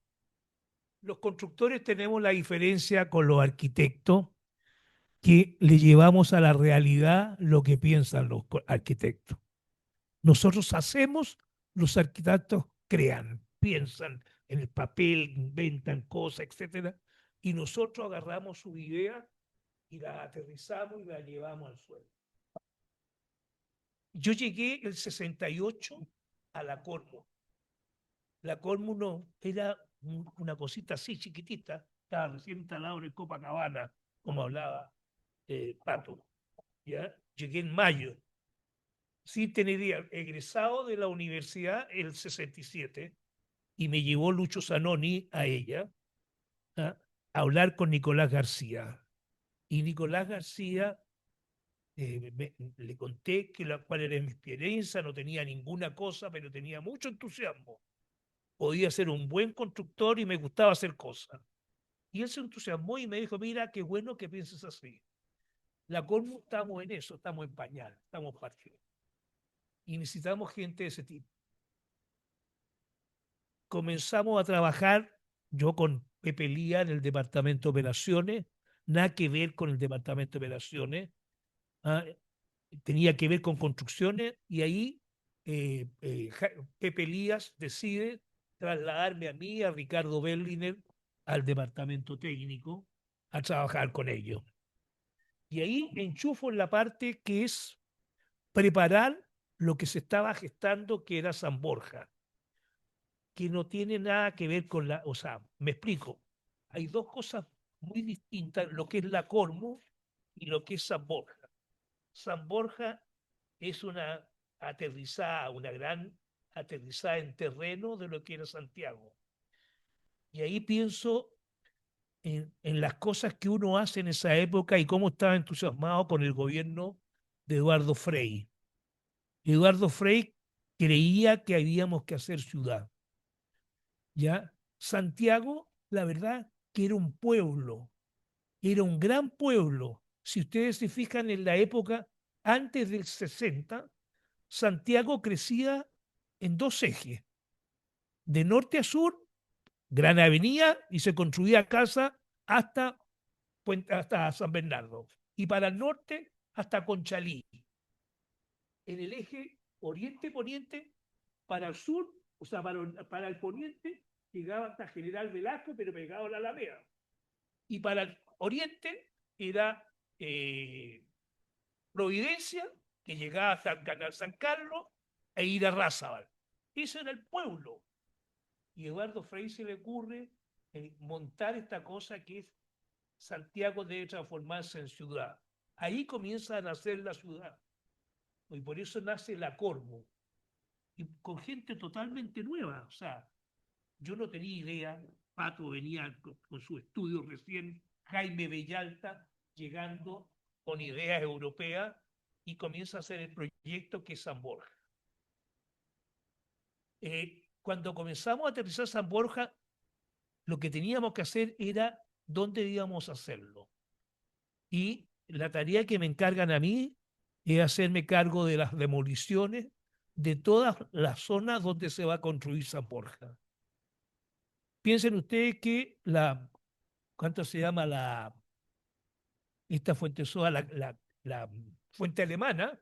Los constructores tenemos la diferencia con los arquitectos, que le llevamos a la realidad lo que piensan los arquitectos. Nosotros hacemos, los arquitectos crean, piensan en el papel, inventan cosas, etcétera, y nosotros agarramos su idea y la aterrizamos y la llevamos al suelo. Yo llegué el 68 a la Cormo. La Cormo no, era una cosita así chiquitita, estaba recién instalado en el Copacabana, como hablaba Pato. ¿Ya? Llegué en mayo, sin tener idea, egresado de la universidad el 67, y me llevó Lucho Zanoni a ella, ¿ah?, a hablar con Nicolás García. Y Nicolás García, le conté cuál era mi experiencia, no tenía ninguna cosa, pero tenía mucho entusiasmo. Podía ser un buen constructor y me gustaba hacer cosas. Y él se entusiasmó y me dijo, mira, qué bueno que pienses así. La Cormu estamos en eso, estamos en pañal, estamos partidos. Y necesitamos gente de ese tipo. Comenzamos a trabajar, yo con Pepe Lía en el departamento de operaciones, nada que ver con el departamento de operaciones, ¿ah? Tenía que ver con construcciones, y ahí Pepe Lías decide trasladarme a mí, a Ricardo Berliner, al departamento técnico, a trabajar con ellos. Y ahí enchufo en la parte que es preparar lo que se estaba gestando, que era San Borja, que no tiene nada que ver con o sea, me explico, hay dos cosas muy distintas, lo que es la Cormu y lo que es San Borja. San Borja es una aterrizada, una gran aterrizada en terreno de lo que era Santiago. Y ahí pienso en las cosas que uno hace en esa época y cómo estaba entusiasmado con el gobierno de Eduardo Frei. Eduardo Frei creía que habíamos que hacer ciudad. ¿Ya? Santiago, la verdad, que era un pueblo, era un gran pueblo. Si ustedes se fijan en la época antes del 60, Santiago crecía en dos ejes. De norte a sur, gran avenida, y se construía casa hasta San Bernardo. Y para el norte, hasta Conchalí. En el eje oriente-poniente, para el sur, o sea, para el poniente, llegaba hasta General Velasco, pero pegado a la Alameda. Y para el oriente era Providencia, que llegaba hasta el Canal San Carlos, e ir a Razabal. Eso era el pueblo. Y a Eduardo Frei se le ocurre montar esta cosa que es Santiago debe transformarse en ciudad. Ahí comienza a nacer la ciudad. Y por eso nace la Cormo. Y con gente totalmente nueva. O sea, yo no tenía idea. Pato venía con su estudio recién, Jaime Bellalta, llegando con ideas europeas, y comienza a hacer el proyecto que es San Borja. Cuando comenzamos a aterrizar San Borja, lo que teníamos que hacer era dónde íbamos a hacerlo. Y la tarea que me encargan a mí es hacerme cargo de las demoliciones de todas las zonas donde se va a construir San Borja. Piensen ustedes que ¿cuánto se llama esta fuente soda? La fuente alemana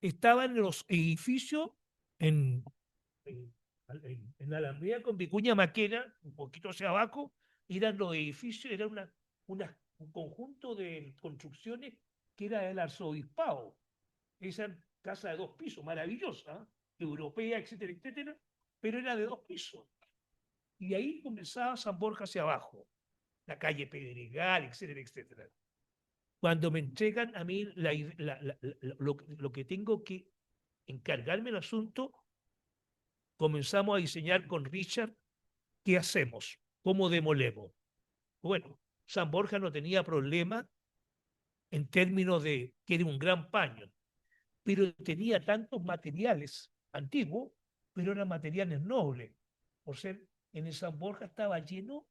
estaba en los edificios en en la Alameda con Vicuña Maquena, un poquito hacia abajo, eran los edificios, era un conjunto de construcciones que era del arzobispado. Esa casa de 2 pisos, maravillosa, europea, etcétera, etcétera, pero era de 2 pisos. Y ahí comenzaba San Borja hacia abajo, la calle Pedregal, etcétera, etcétera. Cuando me entregan a mí lo que tengo que encargarme del asunto, comenzamos a diseñar con Richard qué hacemos, cómo demolemos. Bueno, San Borja no tenía problema en términos de que era un gran paño, pero tenía tantos materiales antiguos, pero eran materiales nobles. Por ser en el San Borja estaba lleno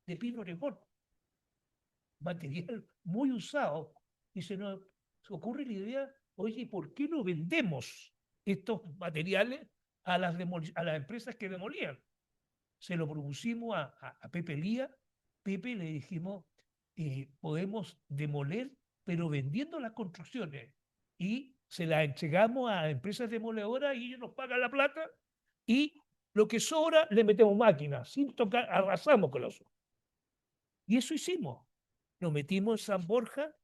de pino oregón, material muy usado. Y se nos ocurre la idea, oye, ¿por qué no vendemos estos materiales a las empresas que demolían? Se lo propusimos a Pepe Lía. Pepe le dijimos, podemos demoler, pero vendiendo las construcciones. Y se las entregamos a empresas demoledoras y ellos nos pagan la plata y lo que sobra le metemos máquinas, sin tocar, arrasamos con eso. Y eso hicimos. Nos metimos en San Borja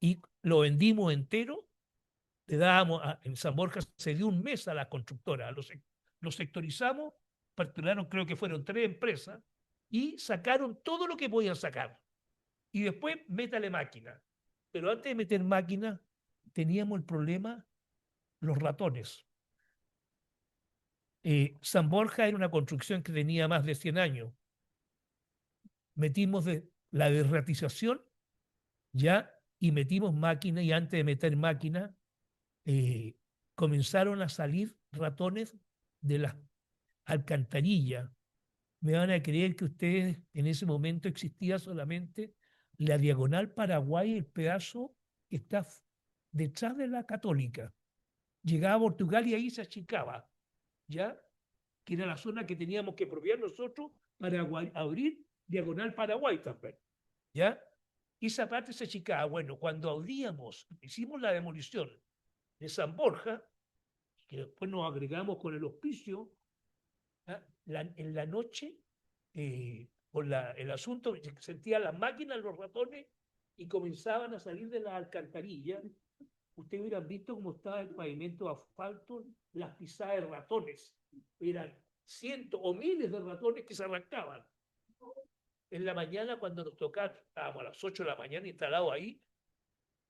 y lo vendimos entero. Le dábamos en San Borja se dio un mes a las constructoras, los sectorizamos, participaron, creo que fueron 3 empresas, y sacaron todo lo que podían sacar. Y después métale máquina. Pero antes de meter máquina, teníamos el problema, los ratones. San Borja era una construcción que tenía más de 100 años. Metimos la derratización, ya, y metimos máquina, y antes de meter máquina, comenzaron a salir ratones de las alcantarillas. Me van a creer que ustedes en ese momento existía solamente la diagonal Paraguay, el pedazo que está detrás de la Católica. Llegaba a Portugal y ahí se achicaba, ¿ya? Que era la zona que teníamos que apropiar nosotros para abrir diagonal Paraguay también, ¿ya? Y esa parte se achicaba. Bueno, cuando abríamos, hicimos la demolición de San Borja, que después nos agregamos con el hospicio, ¿ah? En la noche, con el asunto, sentían las máquinas, los ratones, y comenzaban a salir de las alcantarillas. Ustedes hubieran visto cómo estaba el pavimento de asfalto, las pisadas de ratones. Eran cientos o miles de ratones que se arrancaban. En la mañana, cuando nos tocaba, estábamos a las 8 de la mañana instalados ahí,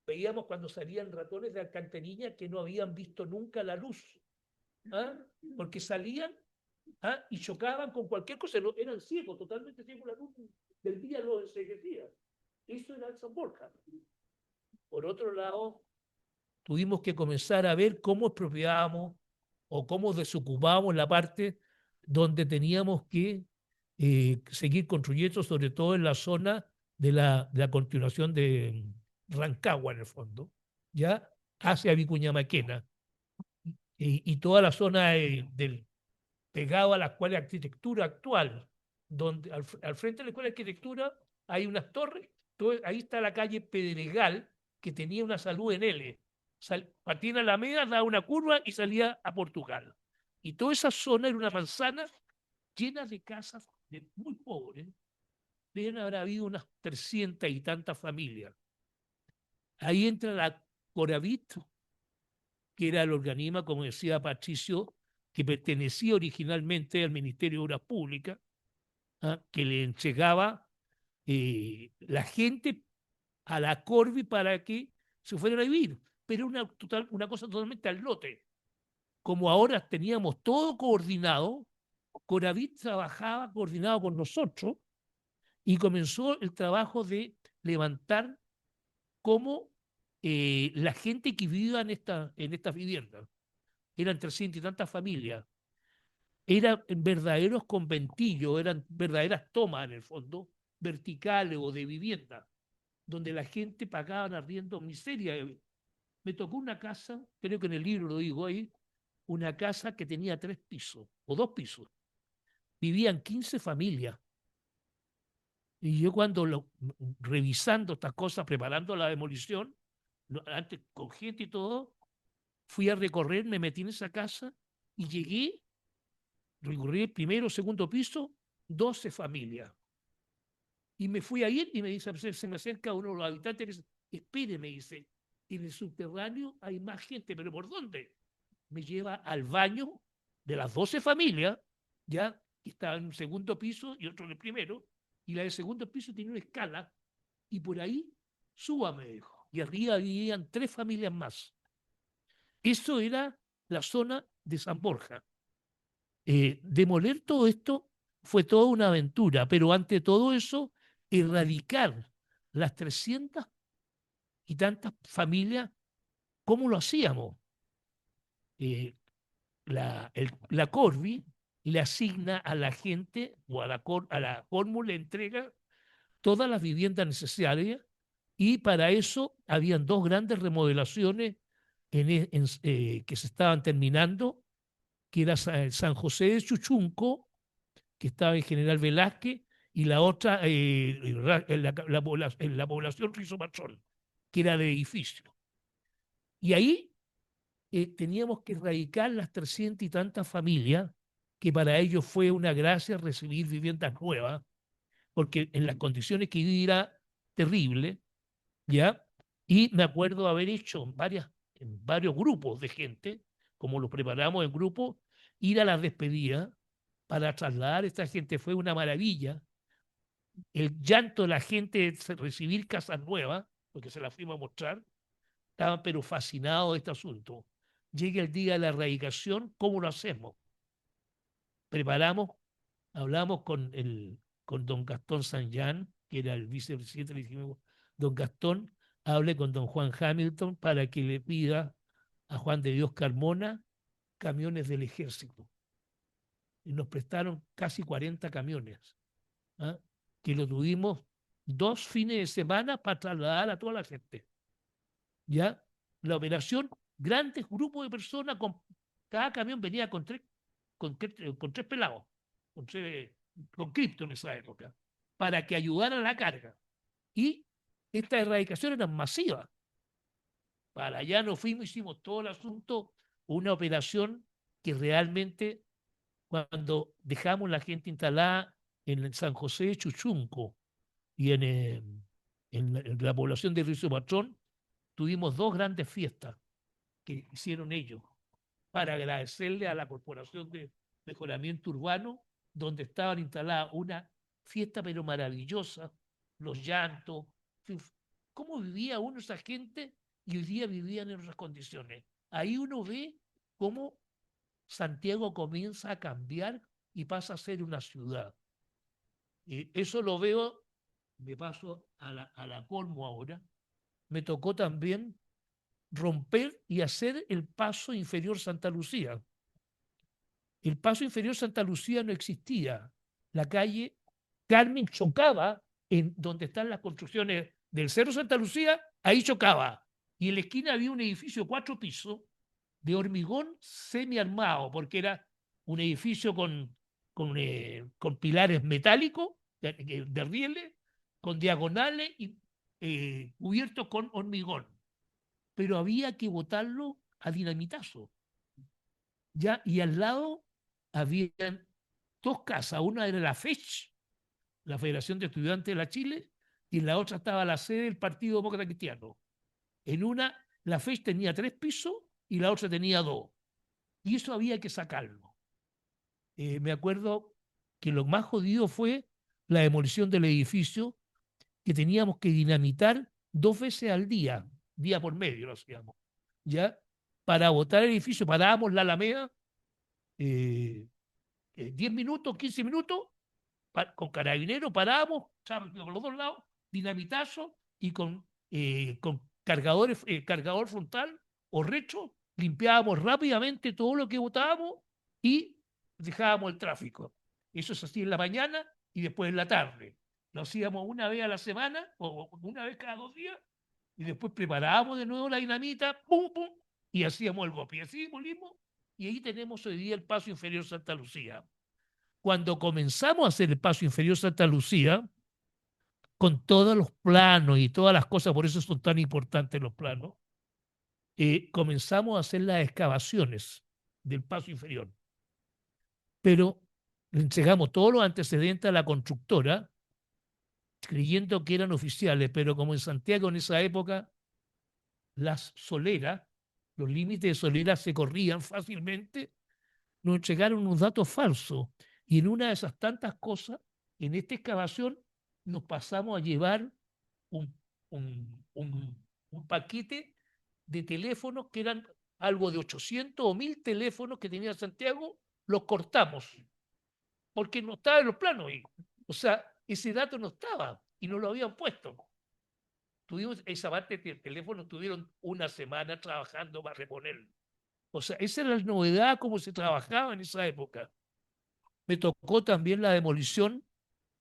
veíamos cuando salían ratones de alcantarilla que no habían visto nunca la luz, ¿ah? Porque salían, ¿ah? Y chocaban con cualquier cosa, eran ciegos, totalmente ciegos, la luz del día los enseguecía. Eso era el San Borja. Por otro lado, tuvimos que comenzar a ver cómo expropiábamos o cómo desocupábamos la parte donde teníamos que seguir construyendo, sobre todo en la zona de la continuación de Rancagua, en el fondo, ya hacia Vicuña Maquena, y toda la zona pegado a la escuela de arquitectura actual, donde al frente de la escuela de arquitectura hay unas torres, ahí está la calle Pedregal, que tenía una salud en L. Partía en Alameda, daba una curva y salía a Portugal. Y toda esa zona era una manzana llena de casas de muy pobres. Deben haber habido unas 300 y tantas familias. Ahí entra la Coravit, que era el organismo, como decía Patricio, que pertenecía originalmente al Ministerio de Obras Públicas, ¿ah? Que le entregaba la gente a la Corvi para que se fueran a vivir. Pero una cosa totalmente al lote. Como ahora teníamos todo coordinado, Coravit trabajaba coordinado con nosotros y comenzó el trabajo de levantar cómo la gente que vivía en estas viviendas, eran 300 y tantas familias, eran verdaderos conventillos, eran verdaderas tomas en el fondo, verticales o de vivienda, donde la gente pagaba arriendo miseria. Me tocó una casa, creo que en el libro lo digo ahí, una casa que tenía 3 pisos o 2 pisos. Vivían 15 familias. Y yo revisando estas cosas, preparando la demolición, antes con gente y todo, fui a recorrer, me metí en esa casa y llegué recorrí el primero, segundo piso, 12 familias. Y me fui a ir y me dice, se me acerca uno de los habitantes y me dice, espere, me dice, en el subterráneo hay más gente, pero ¿por dónde? Me lleva al baño de las 12 familias, ya, que estaba en un segundo piso y otro en el primero, y la del segundo piso tenía una escala, y por ahí suba, me dijo. Y arriba vivían 3 familias más. Eso era la zona de San Borja. Demoler todo esto fue toda una aventura, pero ante todo eso, erradicar las 300 y tantas familias, ¿cómo lo hacíamos? La Corvi le asigna a la gente o a la Cormu le entrega todas las viviendas necesarias y para eso habían 2 grandes remodelaciones que se estaban terminando, que era San José de Chuchunco, que estaba en General Velázquez, y la otra en la población Rizomachol, que era de edificio. Y ahí teníamos que erradicar las 300 y tantas familias, que para ellos fue una gracia recibir viviendas nuevas, porque en las condiciones que vivía era terrible, ¿ya? Y me acuerdo haber hecho en varios grupos de gente, como los preparamos en grupo, ir a las despedidas para trasladar a esta gente. Fue una maravilla. El llanto de la gente de recibir casas nuevas, porque se las fuimos a mostrar, estaban pero fascinados de este asunto. Llega el día de la erradicación, ¿cómo lo hacemos? Preparamos, hablamos con don Gastón Sanján, que era el vicepresidente, le dijimos, don Gastón, hable con don Juan Hamilton para que le pida a Juan de Dios Carmona camiones del ejército. Y nos prestaron casi 40 camiones, ¿ah? Que lo tuvimos 2 fines de semana para trasladar a toda la gente. ¿Ya? La operación, grandes grupos de personas, cada camión venía con 3 pelados, con cripto en esa época, para que ayudaran a la carga. Y esta erradicación era masiva. Para allá nos fuimos, hicimos todo el asunto, una operación que realmente, cuando dejamos la gente instalada en San José de Chuchunco y en la población de Río Patrón, tuvimos 2 grandes fiestas que hicieron ellos para agradecerle a la Corporación de Mejoramiento Urbano, donde estaban instaladas una fiesta pero maravillosa, los llantos, cómo vivía uno esa gente y hoy día vivían en otras condiciones. Ahí uno ve cómo Santiago comienza a cambiar y pasa a ser una ciudad. Eso lo veo, me paso a la Colmo ahora, me tocó también romper y hacer el paso inferior Santa Lucía. El paso inferior Santa Lucía no existía. La calle Carmen chocaba en donde están las construcciones del Cerro Santa Lucía, ahí chocaba. Y en la esquina había un edificio de 4 pisos de hormigón semiarmado, porque era un edificio con pilares metálicos de rieles, con diagonales y cubiertos con hormigón. Pero había que botarlo a dinamitazo. ¿Ya? Y al lado habían 2 casas, una era la FECH, la Federación de Estudiantes de la Chile, y en la otra estaba la sede del Partido Demócrata Cristiano. En una, la FECH tenía 3 pisos y la otra tenía 2. Y eso había que sacarlo. Me acuerdo que lo más jodido fue la demolición del edificio, que teníamos que dinamitar 2 veces al día por medio lo hacíamos, ¿ya? Para botar el edificio, parábamos la Alameda, 10 minutos, 15 minutos, con carabineros parábamos, por los 2 lados, dinamitazo y con cargador frontal o recho, limpiábamos rápidamente todo lo que botábamos y dejábamos el tráfico. Eso se hacía en la mañana y después en la tarde. Lo hacíamos una vez a la semana o una vez cada 2 días y después preparábamos de nuevo la dinamita, pum, pum, y hacíamos el golpe. Y así molimos y ahí tenemos hoy día el paso inferior Santa Lucía. Cuando comenzamos a hacer el paso inferior Santa Lucía, con todos los planos y todas las cosas, por eso son tan importantes los planos, comenzamos a hacer las excavaciones del paso inferior. pero le entregamos todos los antecedentes a la constructora, creyendo que eran oficiales, pero como en Santiago en esa época las soleras, los límites de solera se corrían fácilmente, nos entregaron unos datos falsos. Y en una de esas tantas cosas, en esta excavación, nos pasamos a llevar un, un paquete de teléfonos que eran algo de 800 o 1000 teléfonos que tenía Santiago, los cortamos, porque no estaba en los planos. O sea, ese dato no estaba y no lo habían puesto. Tuvimos esa parte del teléfono, tuvieron una semana trabajando para reponerlo. O sea, esa era la novedad, cómo se trabajaba en esa época. Me tocó también la demolición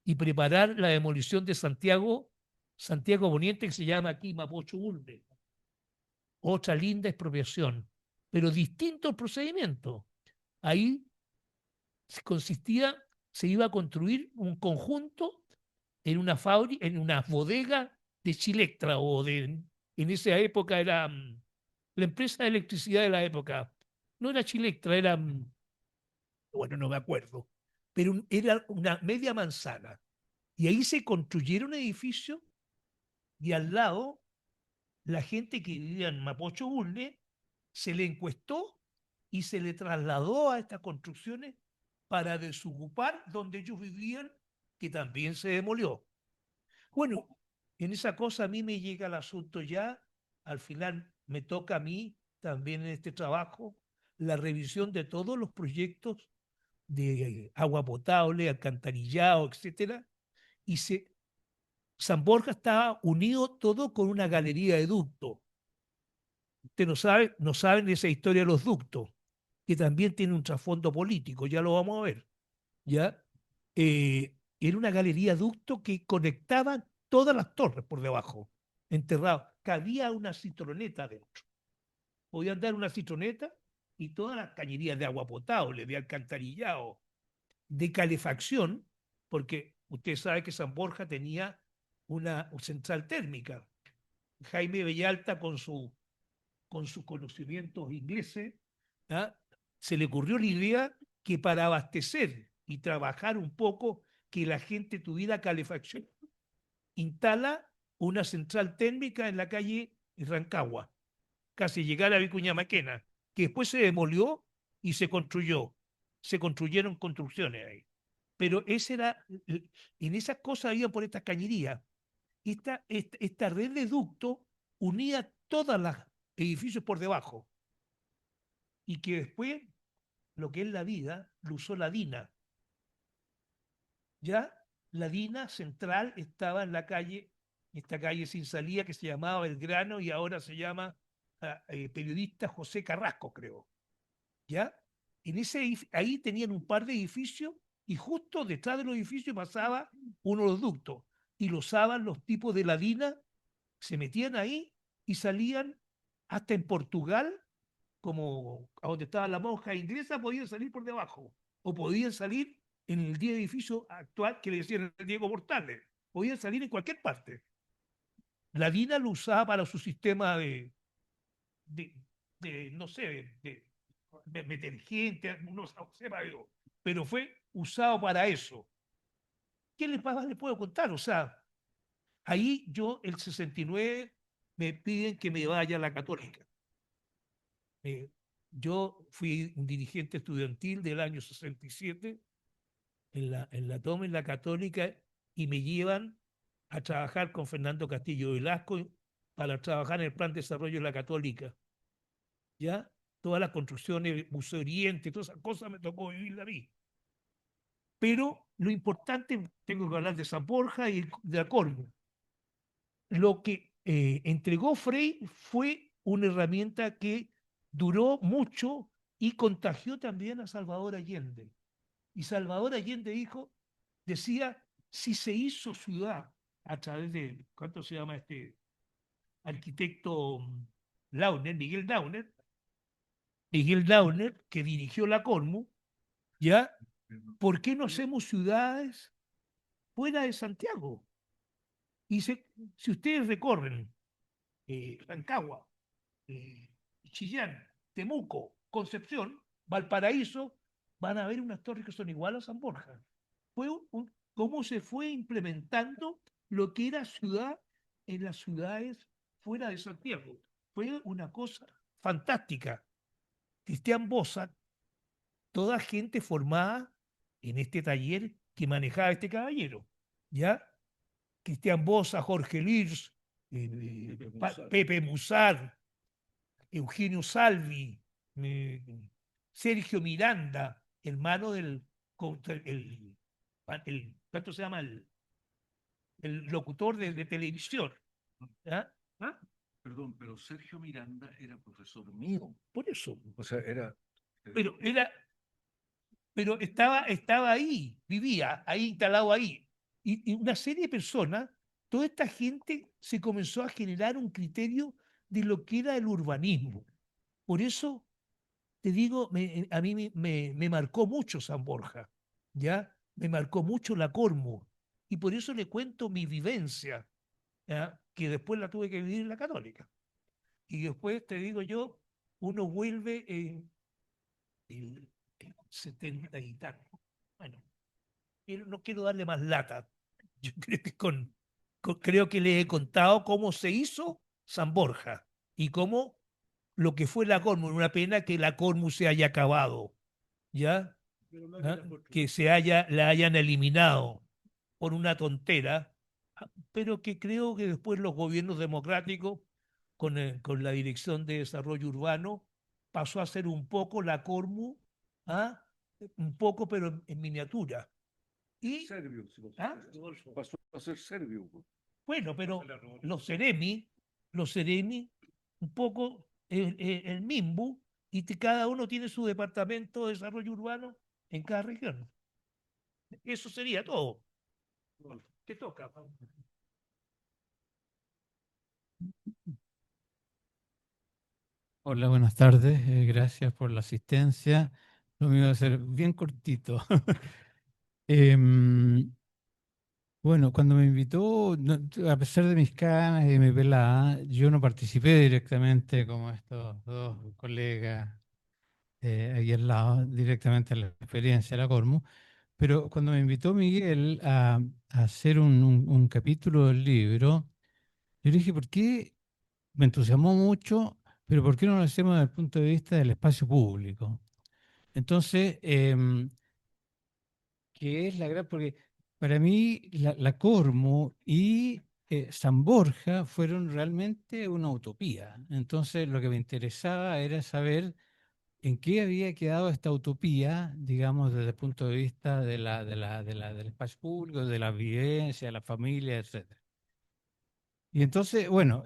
y preparar la demolición de Santiago, Santiago Poniente, que se llama aquí Mapocho Bulne. Otra linda expropiación, pero distinto el procedimiento. Ahí consistía, se iba a construir un conjunto en una fábrica, en una bodega de Chilectra, en esa época era la empresa de electricidad de la época. No era Chilectra, era, bueno, no me acuerdo, pero era una media manzana. Y ahí se construyeron edificios y al lado la gente que vivía en Mapocho Bulne se le encuestó y se le trasladó a estas construcciones para desocupar donde ellos vivían, que también se demolió. Bueno, en esa cosa a mí me llega el asunto ya, al final me toca a mí también en este trabajo la revisión de todos los proyectos de agua potable, alcantarillado, etcétera, y San Borja estaba unido todo con una galería de ductos. Usted no saben de esa historia de los ductos, que también tiene un trasfondo político, ya lo vamos a ver. ¿Ya? Era una galería ducto que conectaba todas las torres por debajo, enterrado. Cabía una citroneta dentro. Podían dar una citroneta y todas las cañerías de agua potable, de alcantarillado, de calefacción, porque usted sabe que San Borja tenía una central térmica. Jaime Bellalta, con sus conocimientos ingleses, ¿ah? Se le ocurrió la idea que para abastecer y trabajar un poco, que la gente tuviera calefacción, instala una central térmica en la calle Rancagua, casi llegar a Vicuña Maquena, que después se demolió y se construyó. Se construyeron construcciones ahí. Pero en esas cosas había por estas cañerías. Esta red de ducto unía todos los edificios por debajo. Y que después, lo que es la vida, lo usó la DINA. Ya la DINA central estaba en esta calle sin salida que se llamaba Belgrano y ahora se llama periodista José Carrasco, creo. ¿Ya? Ahí tenían un par de edificios y justo detrás de los edificios pasaba uno de los ductos y lo usaban los tipos de la DINA, se metían ahí y salían hasta en Portugal, como a donde estaba la monja inglesa, podían salir por debajo o podían salir en el edificio actual que le decían el Diego Portales, podían salir en cualquier parte. La DINA lo usaba para su sistema no sé, de detergente, no sé, pero fue usado para eso. ¿Qué les puedo contar? O sea, ahí yo, el 69, me piden que me vaya a la Católica. Yo fui un dirigente estudiantil del año 67 en la toma en la Católica y me llevan a trabajar con Fernando Castillo Velasco para trabajar en el Plan de Desarrollo de la Católica. ¿Ya? Todas las construcciones, Museo Oriente, todas esas cosas me tocó vivir a mí. Pero lo importante, tengo que hablar de San Borja y de la Cormo. Lo que entregó Frei fue una herramienta que duró mucho y contagió también a Salvador Allende. Y Salvador Allende decía, si se hizo ciudad a través de, ¿cuánto se llama este arquitecto Launer, Miguel Dauner, que dirigió la Cormu, ¿ya? ¿Por qué no hacemos ciudades fuera de Santiago? Y si ustedes recorren Rancagua, Chillán, Temuco, Concepción, Valparaíso, van a haber unas torres que son iguales a San Borja. Fue cómo se fue implementando lo que era ciudad en las ciudades fuera de Santiago. Fue una cosa fantástica. Cristian Bossa, toda gente formada en este taller que manejaba este caballero, ¿ya? Cristian Bossa, Jorge Lirs, Pepe Musar, Eugenio Salvi, Sergio Miranda, hermano del, ¿cuánto se llama? El locutor de televisión. ¿Ah? ¿Ah? Perdón, pero Sergio Miranda era profesor mío. Por eso. O sea, era... Pero estaba ahí, vivía ahí, instalado ahí. Y una serie de personas, toda esta gente se comenzó a generar un criterio de lo que era el urbanismo. Por eso te digo, a mí me marcó mucho San Borja, ¿ya? Me marcó mucho la Cormo. Y por eso le cuento mi vivencia, ¿ya? Que después la tuve que vivir en la Católica. Y después, te digo yo, uno vuelve en el 70 y tanto. Bueno, no quiero darle más lata. Yo creo que creo que le he contado cómo se hizo San Borja y cómo lo que fue la Cormu. Una pena que la Cormu se haya acabado, ¿ya? ¿Ah? Que la hayan eliminado por una tontera, pero que creo que después los gobiernos democráticos, con la Dirección de Desarrollo Urbano, pasó a ser un poco la Cormu, ¿ah? Un poco, pero en miniatura. Y, Servio, ¿ah? pasó a ser serbio. Bueno, pero los Seremi, un poco el Mimbu, y cada uno tiene su departamento de desarrollo urbano en cada región. Eso sería todo. Te toca. Hola, buenas tardes. Gracias por la asistencia. Lo mío va a ser bien cortito. Em, bueno, cuando me invitó, a pesar de mis canas y de mi pelada, yo no participé directamente como estos dos colegas aquí al lado, directamente a la experiencia de la Cormu. Pero cuando me invitó Miguel a hacer un capítulo del libro, yo le dije, ¿por qué? Me entusiasmó mucho, pero ¿por qué no lo hacemos desde el punto de vista del espacio público? Entonces, ¿qué es la gran? Porque para mí la Cormo y San Borja fueron realmente una utopía. Entonces, lo que me interesaba era saber en qué había quedado esta utopía, digamos, desde el punto de vista del espacio público, de la vivencia, de la familia, etcétera. Y entonces, bueno,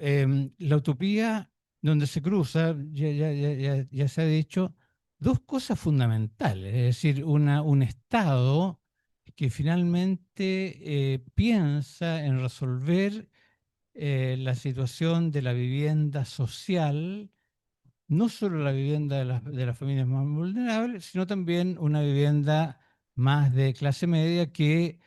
la utopía donde se cruza, ya se ha dicho, dos cosas fundamentales, es decir, un Estado que finalmente piensa en resolver la situación de la vivienda social, no solo la vivienda de las familias más vulnerables, sino también una vivienda más de clase media que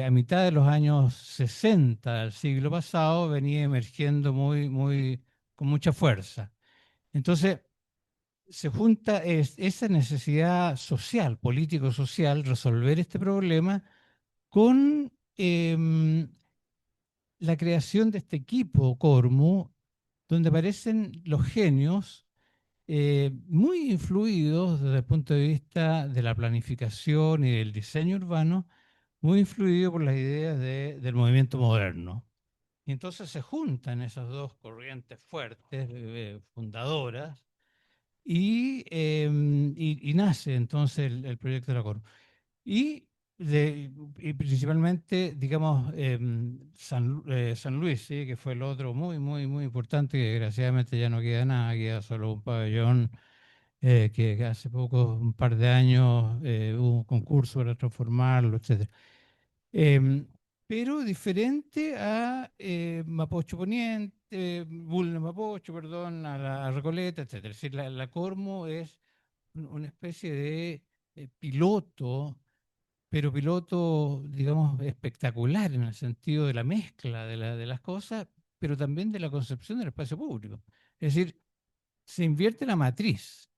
a mitad de los años 60 del siglo pasado venía emergiendo con mucha fuerza. Entonces, se junta esa necesidad social, político-social, resolver este problema con la creación de este equipo Cormu, donde aparecen los genios muy influidos desde el punto de vista de la planificación y del diseño urbano, muy influido por las ideas del movimiento moderno. Y entonces se juntan esas dos corrientes fuertes, fundadoras, y nace entonces el proyecto de la Corp. Y, y principalmente, digamos, San Luis, ¿sí? Que fue el otro muy importante, que desgraciadamente ya no queda nada, queda solo un pabellón que hace poco, un par de años, hubo un concurso para transformarlo, etcétera. Em, pero diferente a Mapocho Poniente, Bulnes Mapocho, perdón, a Recoleta, etcétera. Es decir, la Cormo es una especie de piloto, pero piloto, digamos, espectacular en el sentido de la mezcla de las cosas, pero también de la concepción del espacio público. Es decir, se invierte la matriz.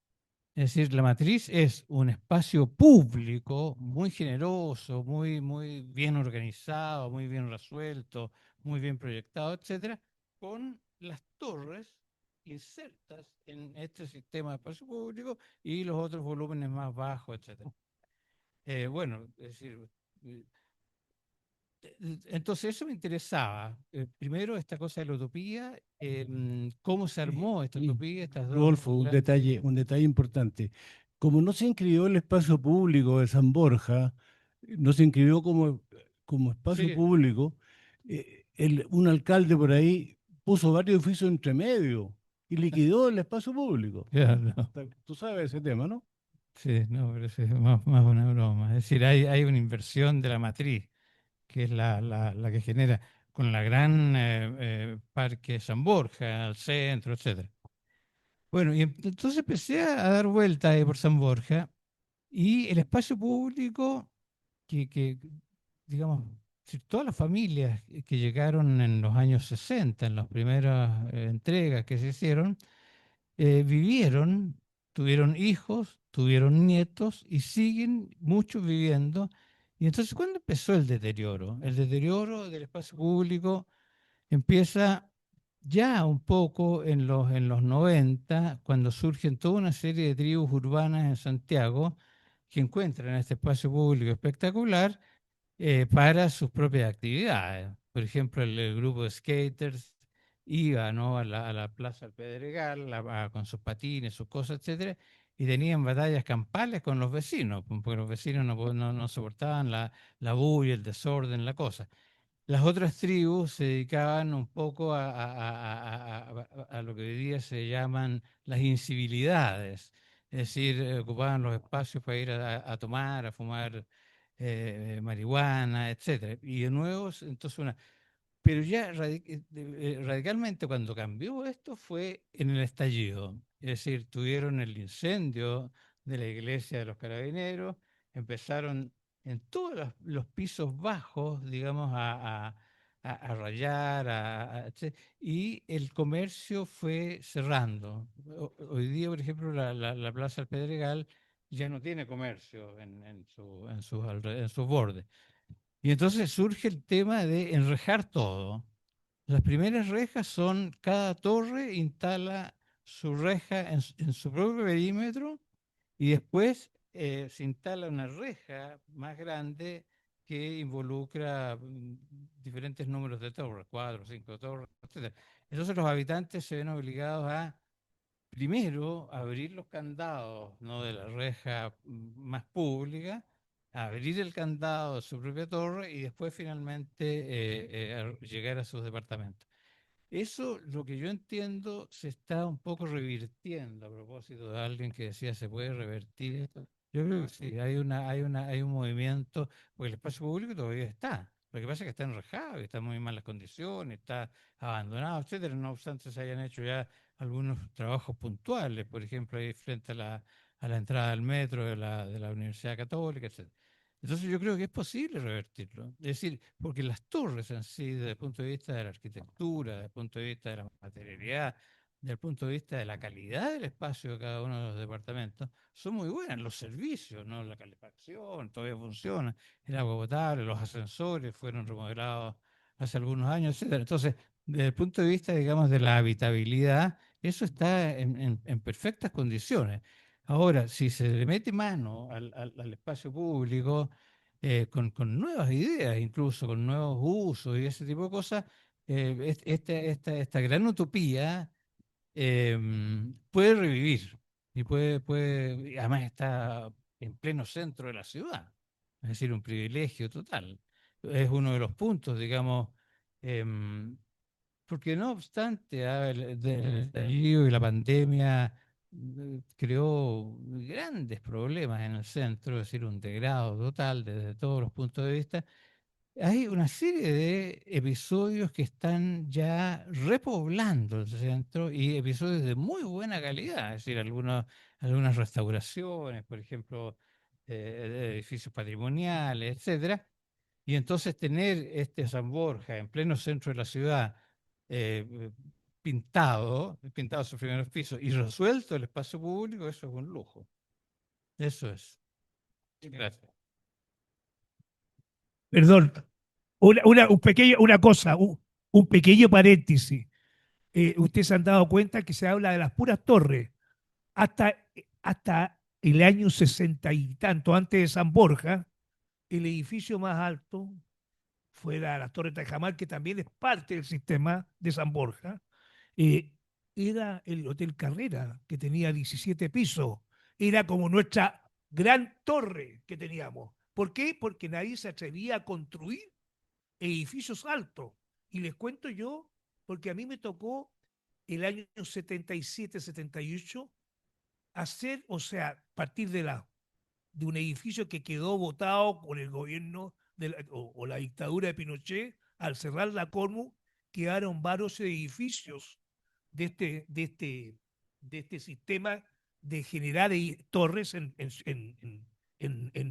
Es decir, la matriz es un espacio público muy generoso, muy bien organizado, muy bien resuelto, muy bien proyectado, etcétera, con las torres insertas en este sistema de espacio público y los otros volúmenes más bajos, etcétera. Bueno, es decir, entonces eso me interesaba. Primero, esta cosa de la utopía, cómo se armó esta Y, utopía, estas dos Rodolfo, grandes ideas. un detalle importante. Como no se inscribió el espacio público de San Borja, no se inscribió como espacio Sí, público, un alcalde por ahí puso varios edificios entre medio y liquidó el espacio público. claro. Tú sabes ese tema, ¿no? Sí, no, pero eso es más una broma. Es decir, hay una inversión de la matriz, que es la que genera con la gran Parque San Borja, al centro, etcétera. Bueno, y entonces empecé a dar vueltas ahí por San Borja y el espacio público que digamos, si todas las familias que llegaron en los años 60, en las primeras entregas que se hicieron, vivieron, tuvieron hijos, tuvieron nietos y siguen muchos viviendo. Y entonces, ¿cuándo empezó el deterioro? El deterioro del espacio público empieza ya un poco en los 90, cuando surgen toda una serie de tribus urbanas en Santiago que encuentran este espacio público espectacular para sus propias actividades. Por ejemplo, el grupo de skaters iba, ¿no?, a la Plaza del Pedregal con sus patines, sus cosas, etcétera, y tenían batallas campales con los vecinos, porque los vecinos no soportaban la bulla, el desorden, la cosa. Las otras tribus se dedicaban un poco a lo que hoy día se llaman las incivilidades, es decir, ocupaban los espacios para ir a tomar, a fumar marihuana, etcétera. Y de nuevo, entonces pero ya radicalmente cuando cambió esto fue en el estallido. Es decir, tuvieron el incendio de la iglesia de los carabineros, empezaron en todos los pisos bajos, digamos, a rayar, y el comercio fue cerrando. Hoy día, por ejemplo, la Plaza del Pedregal ya no tiene comercio en sus bordes. Y entonces surge el tema de enrejar todo. Las primeras rejas son, cada torre instala su reja en su propio perímetro y después se instala una reja más grande que involucra diferentes números de torres, 4, 5 torres, etc. Entonces los habitantes se ven obligados a primero abrir los candados, ¿no?, de la reja más pública, abrir el candado de su propia torre y después finalmente llegar a sus departamentos. Eso, lo que yo entiendo, se está un poco revirtiendo a propósito de alguien que decía se puede revertir esto. Yo creo que sí, hay un movimiento, porque el espacio público todavía está. Lo que pasa es que está enrejado, y está en muy malas condiciones, está abandonado, etcétera. No obstante, se hayan hecho ya algunos trabajos puntuales, por ejemplo, ahí frente a la entrada del metro de la Universidad Católica, etcétera. Entonces yo creo que es posible revertirlo. Es decir, porque las torres en sí, desde el punto de vista de la arquitectura, desde el punto de vista de la materialidad, desde el punto de vista de la calidad del espacio de cada uno de los departamentos, son muy buenas. Los servicios, ¿no?, la calefacción, todavía funciona, el agua potable, los ascensores fueron remodelados hace algunos años, etcétera. Entonces, desde el punto de vista, digamos, de la habitabilidad, eso está en perfectas condiciones. Ahora, si se le mete mano al espacio público, con nuevas ideas, incluso con nuevos usos y ese tipo de cosas, esta gran utopía puede revivir y y además está en pleno centro de la ciudad, es decir, un privilegio total. Es uno de los puntos, digamos, em, porque no obstante, el estallido y la pandemia creó grandes problemas en el centro, es decir, un degrado total desde todos los puntos de vista. Hay una serie de episodios que están ya repoblando el centro y episodios de muy buena calidad, es decir, algunas restauraciones, por ejemplo, de edificios patrimoniales, etcétera. Y entonces tener este San Borja en pleno centro de la ciudad, eh, pintado sus primeros pisos y resuelto el espacio público, eso es un lujo. Eso es. Gracias. Perdón, una cosa, un pequeño paréntesis. Ustedes se han dado cuenta que se habla de las puras torres. Hasta el año 60 y tanto, antes de San Borja, el edificio más alto fue la Torre Tajamar, que también es parte del sistema de San Borja. eh, Era el Hotel Carrera, que tenía 17 pisos. Era como nuestra gran torre que teníamos. ¿Por qué? Porque nadie se atrevía a construir edificios altos. Y les cuento yo, porque a mí me tocó el año 77, 78, hacer, o sea, partir de un edificio que quedó botado por el gobierno o la dictadura de Pinochet. Al cerrar la Cormu, quedaron varios edificios de este sistema de generar torres en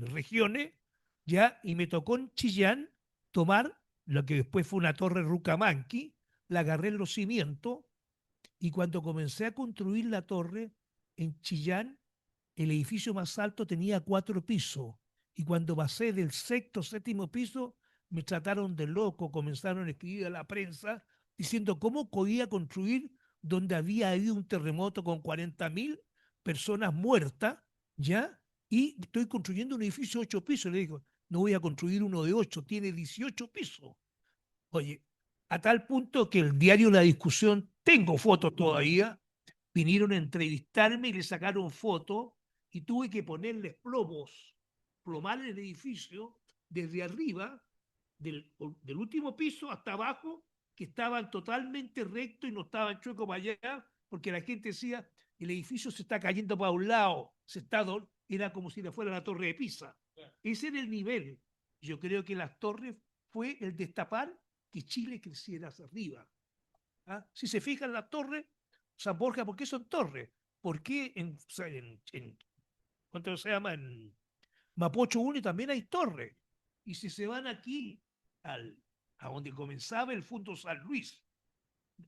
regiones, ¿ya? Y me tocó en Chillán tomar lo que después fue una torre Rucamanqui, la agarré en los cimientos, y cuando comencé a construir la torre en Chillán, el edificio más alto tenía 4 pisos, y cuando pasé del sexto, séptimo piso, me trataron de loco, comenzaron a escribir a la prensa diciendo cómo podía construir donde había habido un terremoto con 40.000 personas muertas, ¿ya? Y estoy construyendo un edificio de 8 pisos. Le digo, no voy a construir uno de 8, tiene 18 pisos. Oye, a tal punto que el diario La Discusión, tengo fotos todavía, vinieron a entrevistarme y le sacaron fotos, y tuve que ponerles plomar el edificio desde arriba, del último piso hasta abajo, que estaban totalmente rectos y no estaban chuecos para allá, porque la gente decía, el edificio se está cayendo para un lado, era como si le fuera la torre de Pisa. Ese era el nivel. Yo creo que las torres fue el destapar que Chile creciera hacia arriba. ¿Ah? Si se fijan las torres, San Borja, ¿por qué son torres? ¿Por qué ¿cuánto se llama? En Mapocho 1 también hay torres. Y si se van aquí a donde comenzaba el Fondo San Luis,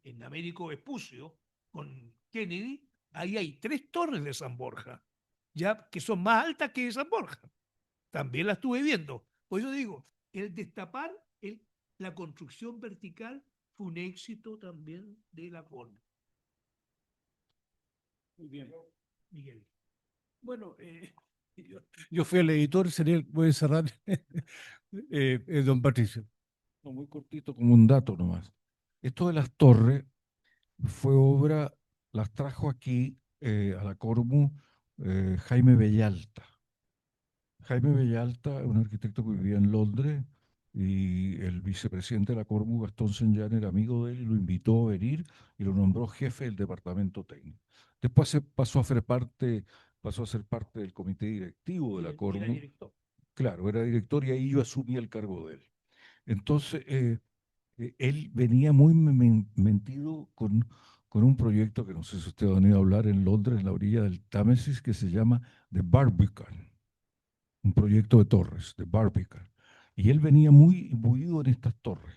en Américo Vespucio, con Kennedy, ahí hay 3 torres de San Borja, ya que son más altas que de San Borja. También la estuve viendo. Por eso digo, el destapar la construcción vertical fue un éxito también de la forma. Muy bien. Miguel. Bueno, Yo fui el editor, sería, voy a cerrar, don Patricio. No, muy cortito como un dato nomás. Esto de las torres fue obra, las trajo aquí a la Cormu Jaime Bellalta. Jaime Bellalta, un arquitecto que vivía en Londres, y el vicepresidente de la Cormu, Gastón Senyán, era amigo de él y lo invitó a venir y lo nombró jefe del departamento técnico. Después pasó a ser parte del comité directivo de la Cormu. Claro, era director y ahí yo asumí el cargo de él. Entonces, él venía muy mentido con un proyecto que no sé si usted ha venido a hablar en Londres, en la orilla del Támesis, que se llama The Barbican, un proyecto de torres, de Barbican. Y él venía muy imbuido en estas torres.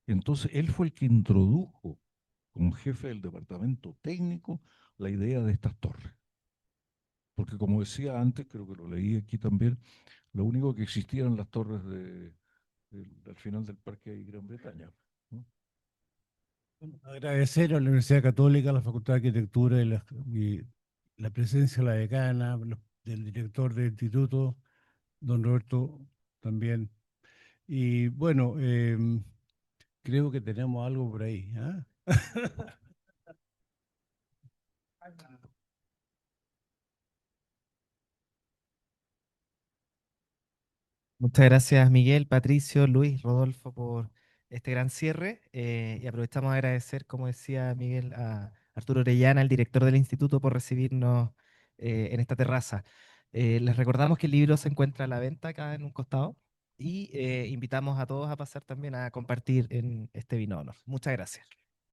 Entonces, él fue el que introdujo, como jefe del departamento técnico, la idea de estas torres. Porque como decía antes, creo que lo leí aquí también, lo único que existía eran las torres al final del parque de Gran Bretaña, ¿no? Agradecer a la Universidad Católica, a la Facultad de Arquitectura y la presencia de la decana, del director del instituto, don Roberto también. Y bueno, creo que tenemos algo por ahí. ¿Ah? Muchas gracias, Miguel, Patricio, Luis, Rodolfo, por este gran cierre. Y aprovechamos a agradecer, como decía Miguel, a Arturo Orellana, el director del instituto, por recibirnos en esta terraza. Les recordamos que el libro se encuentra a la venta acá en un costado, y invitamos a todos a pasar también a compartir en este vino honor. Muchas gracias.